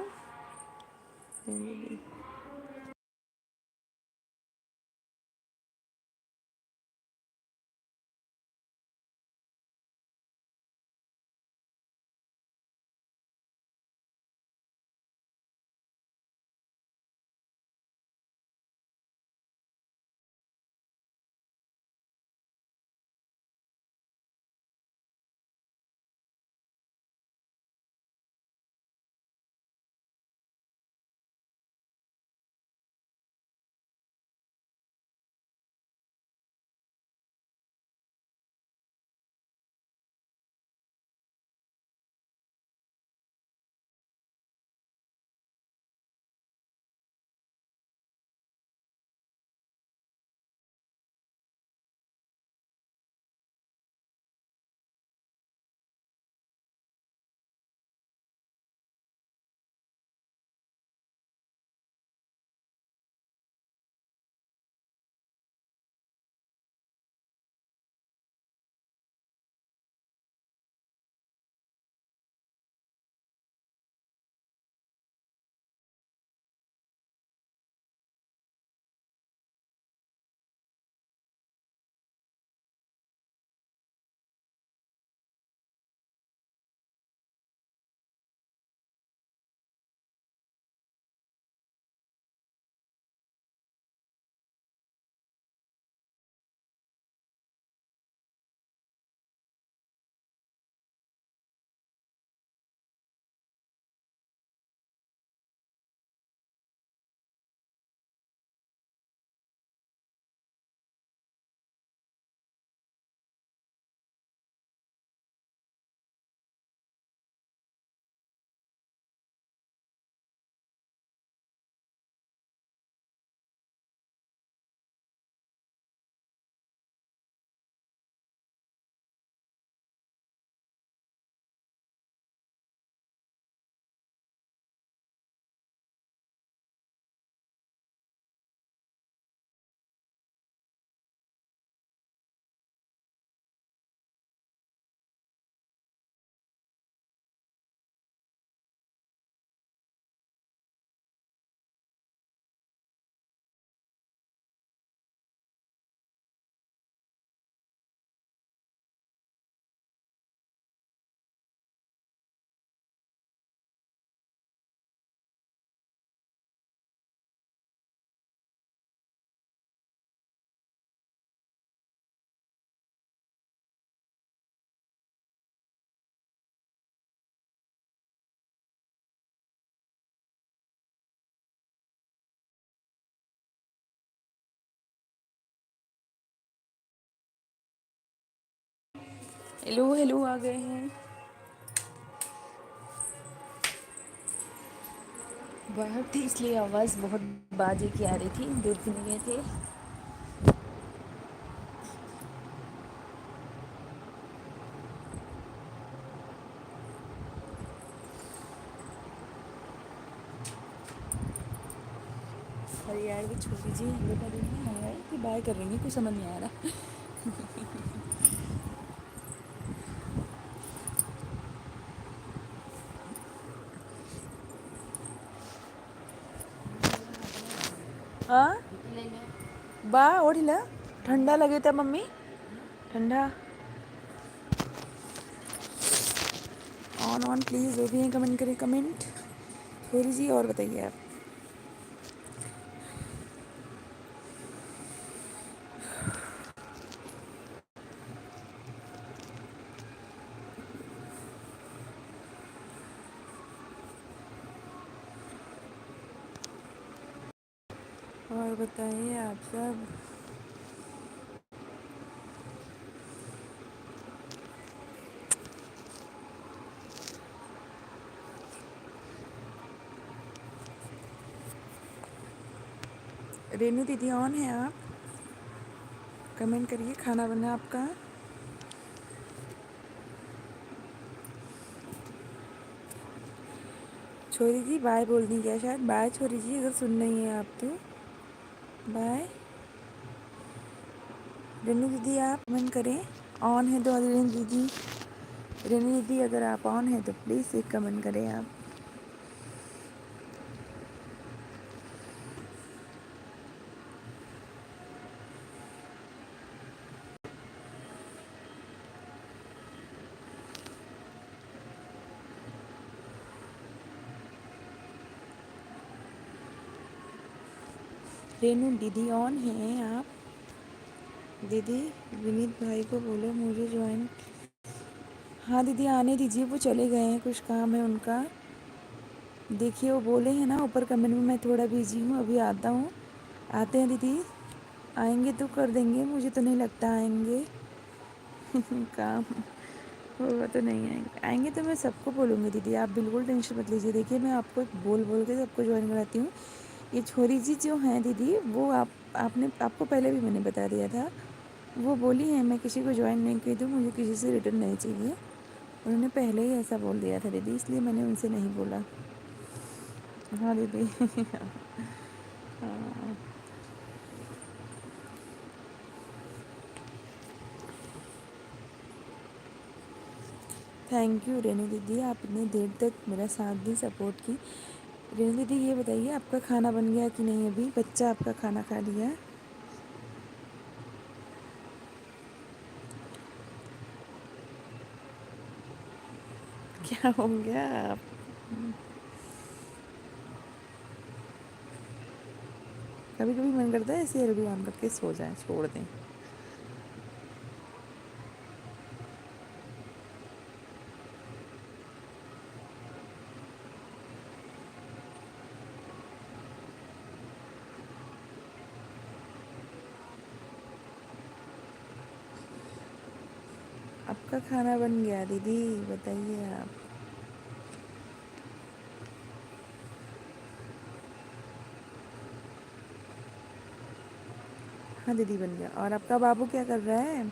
हेलो हेलो आ गए हैं। बाहर थी इसलिए आवाज़ बहुत बाजे की आ रही थी, दूध पीने गए थे। अरे यार भी छोड़ दीजिए, हम लोग का दिन नहीं आ रहा है कि बाय कर रही है, कुछ समझ नहीं आ रहा। हाँ ले ले बा ओढ़िला ठंडा लगे था मम्मी, ठंडा। ऑन प्लीज़ जो भी हैं कमेंट करें, कमेंट हो लीजिए और बताइए आप। और बताइए आप सब। रेनू दीदी ऑन है आप, कमेंट करिए। खाना बना आपका? छोरी जी बाय बोलनी क्या शायद, बाय छोरी जी अगर सुन रही हैं आप तो बाय। रेनू दीदी आप कमेंट करें, ऑन है तो रेनू दीदी, रेनू दीदी अगर आप ऑन है तो प्लीज़ एक कमेंट करें आप। रेनू दीदी ऑन हैं आप? दीदी विनीत भाई को बोलो मुझे ज्वाइन। हाँ दीदी आने दीजिए, वो चले गए हैं, कुछ काम है उनका। देखिए वो बोले हैं ना ऊपर कमेंट में, मैं थोड़ा बिजी हूँ अभी आता हूँ। आते हैं दीदी, आएंगे तो कर देंगे, मुझे तो नहीं लगता आएंगे। काम होगा तो नहीं आएंगे, आएंगे तो मैं सबको बोलूँगी दीदी, आप बिल्कुल टेंशन मत लीजिए। देखिए मैं आपको बोल बोल के सबको ज्वाइन कराती हूँ। ये छोरी जी जो हैं दीदी, वो आपने आपको पहले भी मैंने बता दिया था, वो बोली है मैं किसी को ज्वाइन नहीं की, तो मुझे किसी से रिटर्न नहीं चाहिए। उन्होंने पहले ही ऐसा बोल दिया था दीदी, इसलिए मैंने उनसे नहीं बोला। हाँ दीदी। हाँ थैंक यू रेनू दीदी, आप इतनी देर तक मेरा साथ दी, सपोर्ट की। रेनू दीदी ये बताइए आपका खाना बन गया कि नहीं? अभी बच्चा आपका खाना खा लिया? क्या हो गया आप? कभी कभी मन करता है ऐसे एलबी ऑन करके सो जाएं, छोड़ दें। आपका खाना बन गया दीदी, बताइए आप। हाँ दीदी बन गया। और आपका बाबू क्या कर रहा है?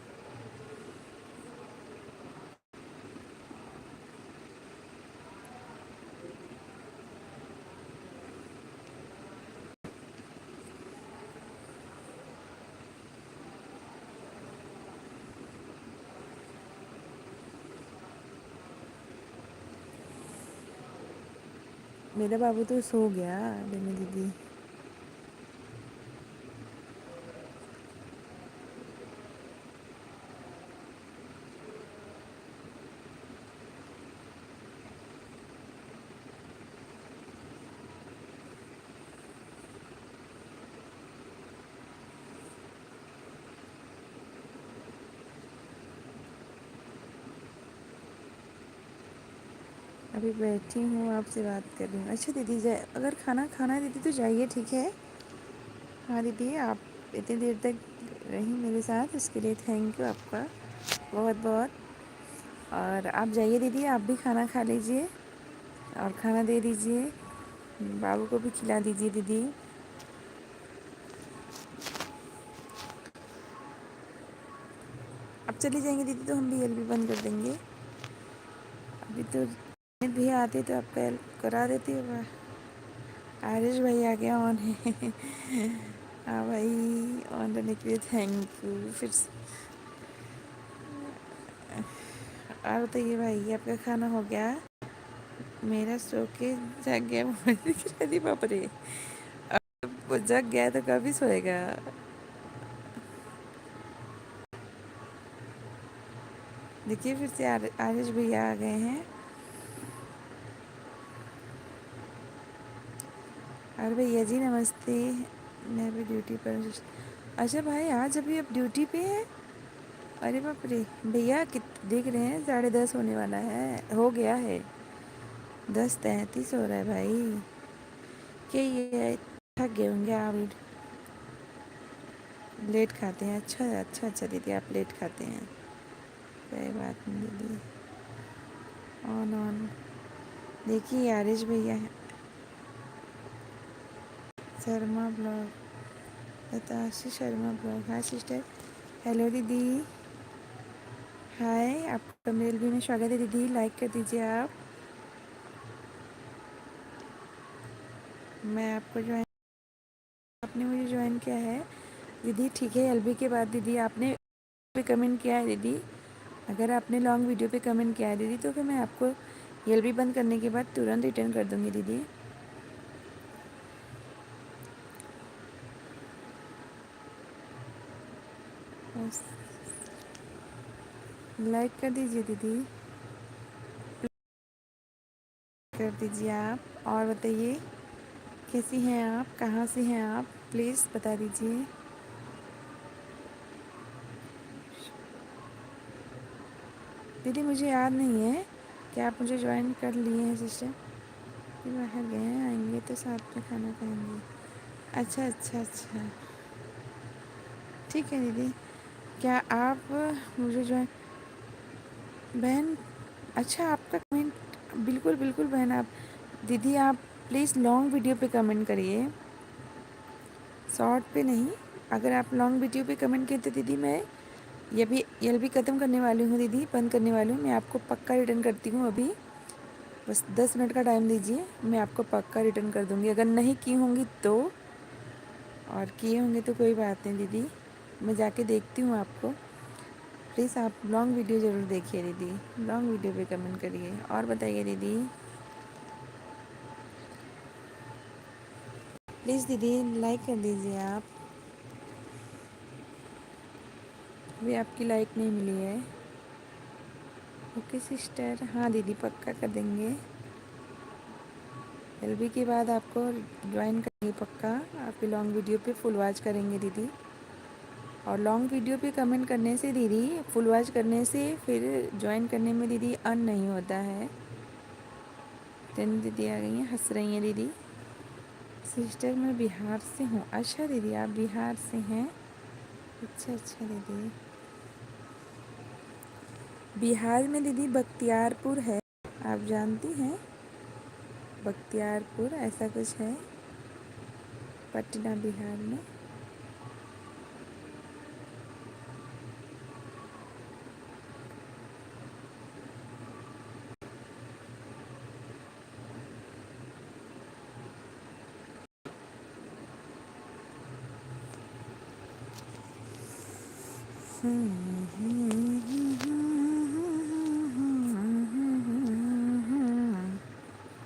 मेरा बाबू तो सो गया रेनू दीदी। अभी बैठी हूँ आपसे बात कर रही हूँ। अच्छा दीदी जाए, अगर खाना खाना है दीदी तो जाइए, ठीक है। हाँ दीदी आप इतनी देर तक रही मेरे साथ, उसके लिए थैंक यू आपका बहुत बहुत। और आप जाइए दीदी, आप भी खाना खा लीजिए और खाना दे दीजिए, बाबू को भी खिला दीजिए दीदी। अब चली जाएंगे दीदी तो हम भी एलबी बंद कर देंगे। अभी तो भैया आते तो आपका हेल्प करा देती है। आरिश भाई आ गया ऑन है। हाँ भाई, ऑन रहने के लिए थैंक यू। फिर और बताइए भाई, आपका खाना हो गया? मेरा सो के जग गया मोबाइल दिख रहा थी, बाप रे। अब वो जग गया तो कभी सोएगा। देखिए फिर से आरिश भैया आ गए हैं। और भैया जी नमस्ते। मैं भी ड्यूटी पर। अच्छा भाई, आज अभी आप ड्यूटी पे हैं? अरे बाप रे। भैया कित देख रहे हैं 10:30 होने वाला है, हो गया है 10:33 हो रहा है भाई। क्या ये थक गए होंगे आप? लेट खाते हैं? अच्छा अच्छा अच्छा दीदी, आप लेट खाते हैं, कोई बात नहीं दीदी। ऑन ऑन देखिए आरिश भैया है। Sharma blog, Batashi Sharma blog. Hi sister. Hello दीदी। हाय, आपका मेल भी में स्वागत है दीदी, लाइक कर दीजिए आप। मैं आपको ज्वाइन, आपने मुझे ज्वाइन किया है दीदी, ठीक है। एलबी के बाद दीदी आपने पे कमेंट किया है दीदी, अगर आपने लॉन्ग वीडियो पे कमेंट किया है दीदी तो फिर मैं आपको एलबी बंद करने के बाद तुरंत रिटर्न कर दूँगी दीदी। बस लाइक कर दीजिए दीदी, कर दीजिए आप। और बताइए कैसी हैं आप, कहाँ से हैं आप, प्लीज़ बता दीजिए। दीदी मुझे याद नहीं है कि आप मुझे ज्वाइन कर लिए हैं सिस्टर। फिर बाहर गए हैं, आएंगे तो साथ में खाना खाएंगे। अच्छा अच्छा अच्छा, ठीक है दीदी। क्या आप मुझे ज्वाइन, बहन, अच्छा आपका कमेंट, बिल्कुल बिल्कुल बहन। आप दीदी आप प्लीज़ लॉन्ग वीडियो पे कमेंट करिए, शॉर्ट पे नहीं। अगर आप लॉन्ग वीडियो पे कमेंट किए तो दीदी मैं ये भी ख़त्म करने वाली हूँ दीदी, बंद करने वाली हूँ। मैं आपको पक्का रिटर्न करती हूँ अभी, बस 10 मिनट का टाइम दीजिए, मैं आपको पक्का रिटर्न कर दूँगी। अगर नहीं की होंगी तो, और किए होंगे तो कोई बात नहीं दीदी, मैं जाके देखती हूँ आपको। प्लीज़ आप लॉन्ग वीडियो ज़रूर देखिए दीदी, लॉन्ग वीडियो पे कमेंट करिए। और बताइए दीदी, प्लीज़ दीदी लाइक कर दीजिए आप, अभी आपकी लाइक नहीं मिली है। ओके सिस्टर, हाँ दीदी पक्का कर देंगे। एलबी के बाद आपको ज्वाइन करेंगे पक्का, आपकी लॉन्ग वीडियो पे फुल वॉच करेंगे दीदी। और लॉन्ग वीडियो पे कमेंट करने से दीदी, फुल वॉच करने से फिर ज्वाइन करने में दीदी अर्न नहीं होता है। तीन दीदी आ गई हैं, हंस रही हैं दीदी। सिस्टर मैं बिहार से हूँ। अच्छा दीदी आप बिहार से हैं, अच्छा अच्छा दीदी। बिहार में दीदी बख्तियारपुर है, आप जानती हैं? बख्तियारपुर ऐसा कुछ है, पटना बिहार में।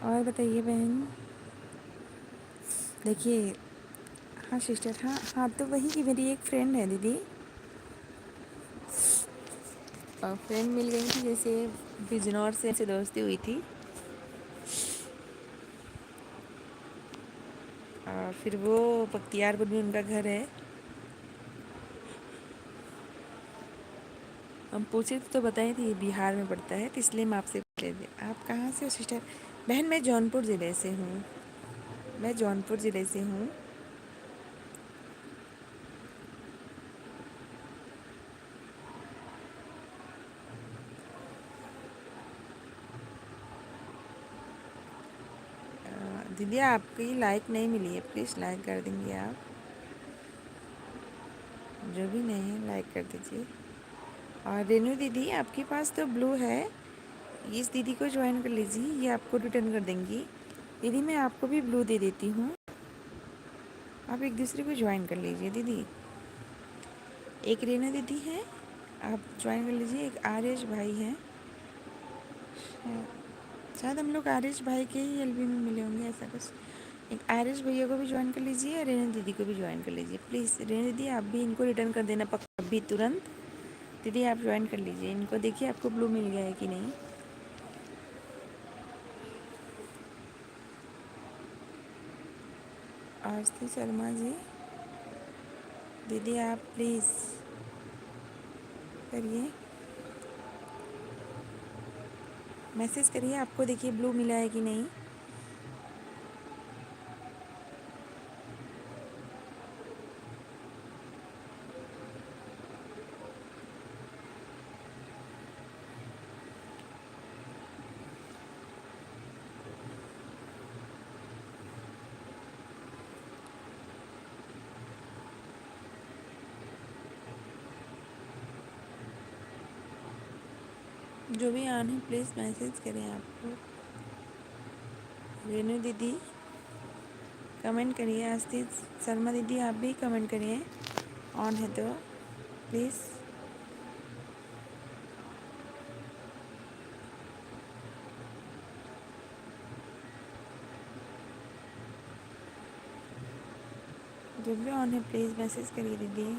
और बताइए बहन। देखिए, हाँ सिस्टर, हाँ हाँ तो वही की मेरी एक फ्रेंड है दीदी, और फ्रेंड मिल गई थी, जैसे बिजनौर से दोस्ती हुई थी, और फिर वो बख्तियारपुर में उनका घर है। हम पूछे तो बताए थे ये बिहार में पड़ता है, तो इसलिए मैं आपसे पूछ लेती। आप कहाँ से हो सिस्टर? बहन मैं जौनपुर ज़िले से हूँ, मैं जौनपुर ज़िले से हूँ। दीदी आपकी लाइक नहीं मिली है, प्लीज़ लाइक कर देंगे आप। जो भी नहीं है लाइक कर दीजिए। और रेनू दीदी आपके पास तो ब्लू है, इस दीदी को ज्वाइन कर लीजिए, ये आपको रिटर्न कर देंगी। दीदी मैं आपको भी ब्लू दे देती हूँ, आप एक दूसरे को ज्वाइन कर लीजिए दीदी। एक रेनू दीदी है, आप ज्वाइन कर लीजिए। एक आर्यश भाई हैं, शायद हम लोग आर्यश भाई के ही एलबी में मिले होंगे ऐसा कुछ। एक आर्यश भैया को भी ज्वाइन कर लीजिए और रेनू दीदी को भी ज्वाइन कर लीजिए प्लीज़। रेनू दीदी आप भी इनको रिटर्न कर देना पक्का, अभी तुरंत। दीदी आप ज्वाइन कर लीजिए इनको, देखिए आपको ब्लू मिल गया है कि नहीं। आरती शर्मा जी, दीदी आप प्लीज़ करिए, मैसेज करिए, आपको देखिए ब्लू मिला है कि नहीं। जो भी ऑन है प्लीज़ मैसेज करें आपको। रेनू दीदी कमेंट करिए, आस्ती शर्मा दीदी आप भी कमेंट करिए ऑन है तो प्लीज़। जो भी ऑन है प्लीज़ मैसेज करिए दीदी।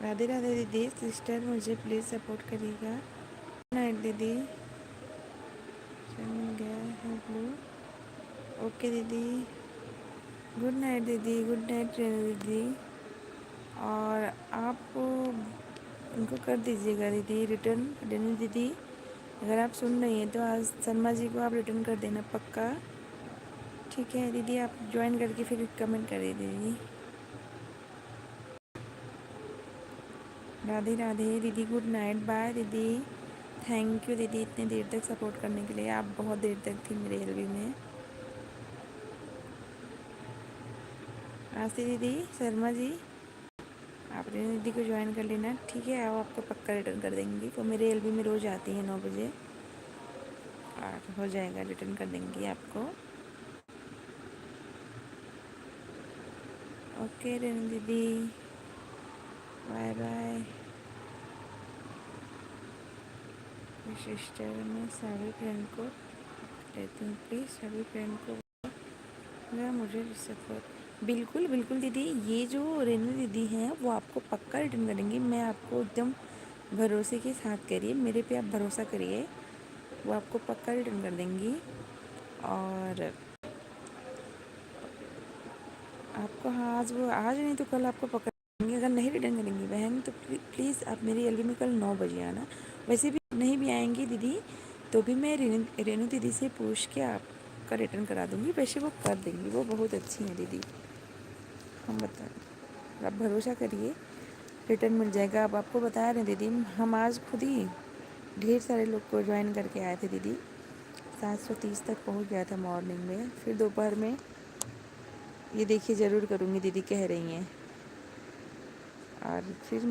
राधे राधे दीदी, सिस्टर मुझे प्लीज़ सपोर्ट करिएगा। गुड नाइट दीदी, मिल गया है ब्लू। ओके दीदी, गुड नाइट दीदी, गुड नाइट रेनू दीदी। और आप उनको कर दीजिएगा दीदी रिटर्न। रेनू दीदी अगर आप सुन रही हैं तो आज शर्मा जी को आप रिटर्न कर देना पक्का, ठीक है दीदी। आप ज्वाइन करके फिर कमेंट करिए दीदी। राधे राधे दीदी, गुड नाइट, बाय दीदी। थैंक यू दीदी इतने देर तक सपोर्ट करने के लिए, आप बहुत देर तक थी मेरे एलबी में। आस्ती दीदी, शर्मा जी आप रेनू दीदी को ज्वाइन कर लेना, ठीक है। आप आपको पक्का रिटर्न कर देंगी, वो मेरे एलबी में रोज़ आती है 9 बजे और हो जाएगा, रिटर्न कर देंगी आपको। ओके रेनू दीदी, बाय बाय। सिस्टर मैं सभी फ्रेंड को लेती हूँ, प्लीज़ सभी फ्रेंड को मुझे सपोर्ट। बिल्कुल बिल्कुल दीदी, ये जो रेनू दीदी हैं वो आपको पक्का रिटर्न करेंगी, मैं आपको एकदम भरोसे के साथ करिए, मेरे पे आप भरोसा करिए, वो आपको पक्का रिटर्न कर देंगी। और आपको हाँ आज वो आज नहीं तो कल आपको पक्का देंगे। अगर नहीं रिटर्न करेंगी बहन तो प्लीज़ आप मेरी एलबी में कल 9 बजे आना। वैसे भी नहीं भी आएंगी दीदी तो भी मैं रेनू दीदी से पूछ के आपका रिटर्न करा दूँगी, वैसे वो कर देंगी, वो बहुत अच्छी हैं दीदी। हम बता, आप भरोसा करिए रिटर्न मिल जाएगा। अब आपको बता रहे हैं दीदी, हम आज खुद ही ढेर सारे लोग को ज्वाइन करके आए थे दीदी, 730 तक पहुंच गया था मॉर्निंग में। फिर दोपहर में ये देखिए ज़रूर करूँगी दीदी कह रही हैं, और फिर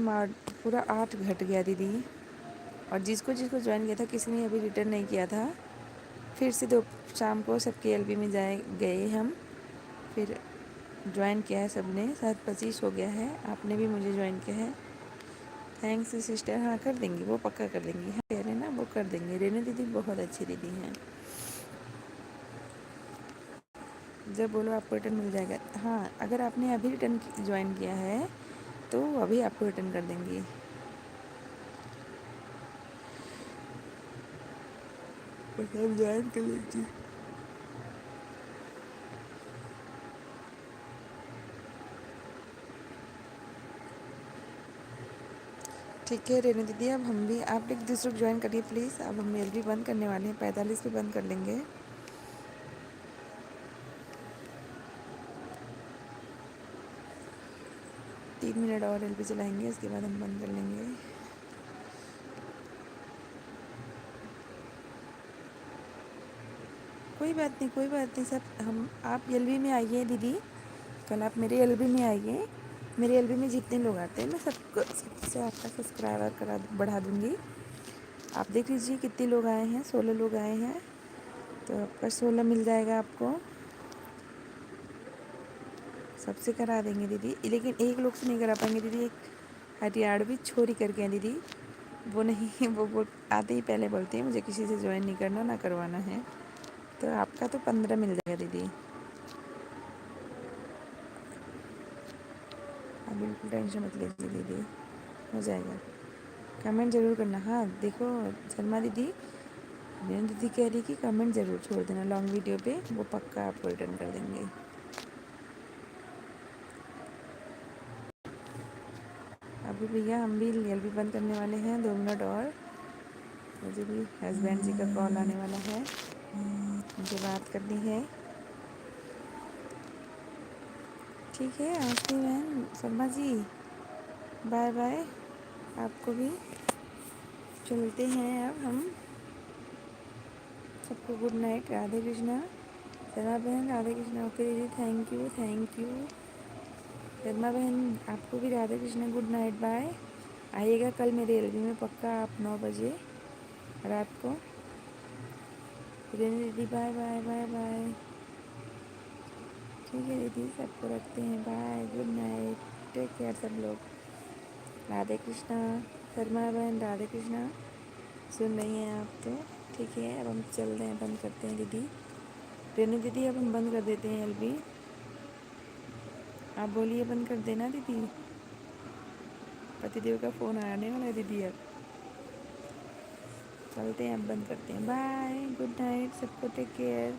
पूरा 8 घट गया दीदी। और जिसको जिसको ज्वाइन किया था किसी ने अभी रिटर्न नहीं किया था। फिर से दो शाम को सबके एलबी में गए हम, फिर ज्वाइन किया है सबने, 7:25 हो गया है। आपने भी मुझे ज्वाइन किया है, थैंक्स सिस्टर। हाँ कर देंगी, वो पक्का कर देंगी, हाँ कह रहे हैं ना, वो कर देंगे। रेनू दीदी बहुत अच्छी दीदी हैं, जब बोलो आपको रिटर्न मिल जाएगा। हाँ अगर आपने अभी रिटर्न ज्वाइन किया है तो अभी आपको रिटर्न कर देंगी। बस आप ज्वाइन कर लीजिए। ठीक है रेनू दीदी, अब हम भी आप एक दूसरे को ज्वाइन करिए प्लीज़। अब हम मेल भी बंद करने वाले हैं, 45 पे बंद कर लेंगे। 3 मिनट और एल चलाएंगे, उसके बाद हम बंद कर लेंगे। कोई बात नहीं, कोई बात नहीं, सब हम आप एल में आइए दीदी, कल आप मेरे एल में आइए। मेरे एल में जितने लोग आते हैं मैं सबसे आपका सब्सक्राइबर बढ़ा दूँगी। आप देख लीजिए कितने लोग आए हैं, 16 लोग आए हैं, तो आपका 16 मिल जाएगा आपको। सबसे करा देंगे दीदी, लेकिन एक लोग से नहीं करा पाएंगे दीदी। एक हरियाणवी छोरी करके हैं दीदी, वो नहीं वो आते ही पहले बोलते हैं मुझे किसी से ज्वाइन नहीं करना, ना करवाना है। तो आपका तो 15 मिल जाएगा दीदी। आप बिल्कुल टेंशन मत लीजिए दीदी, हो जाएगा। कमेंट ज़रूर करना। हाँ देखो शर्मा दीदी, रेणु दीदी कह रही कि कमेंट ज़रूर छोड़ देना लॉन्ग वीडियो पे, वो पक्का आपको रिटर्न कर देंगे। अभी भैया हम भी रियल भी बंद करने वाले हैं, 2 मिनट और। मुझे भी हस्बैंड जी का कॉल आने वाला है, मुझे बात करनी है। ठीक है आशनी बहन, शर्मा जी बाय बाय, आपको भी चलते हैं अब हम। सबको गुड नाइट, राधे कृष्णा। शर्मा बहन राधे कृष्णा, ओके दीदी, thank you thank you. Sharma बहन आपको भी Radhe Krishna, good night, bye. आइएगा कल मेरे एलबी में पक्का आप 9 बजे रात को। रेनू दीदी बाय बाय बाय बाय। ठीक है दीदी, सबको रखते हैं, bye, good night, take care सब लोग। राधे कृष्णा। शर्मा बहन राधे कृष्णा, सुन रही हैं आप तो? ठीक है अब हम चल रहे हैं, बंद करते हैं दीदी। रेनू दीदी अब हम बंद कर देते हैं एलबी, आप बोलिए बंद कर देना दीदी। पतिदेव का फ़ोन आने वाला है दीदी, अब चलते हैं, अब बंद करते हैं, बाय, गुड नाइट, सबको टेक केयर।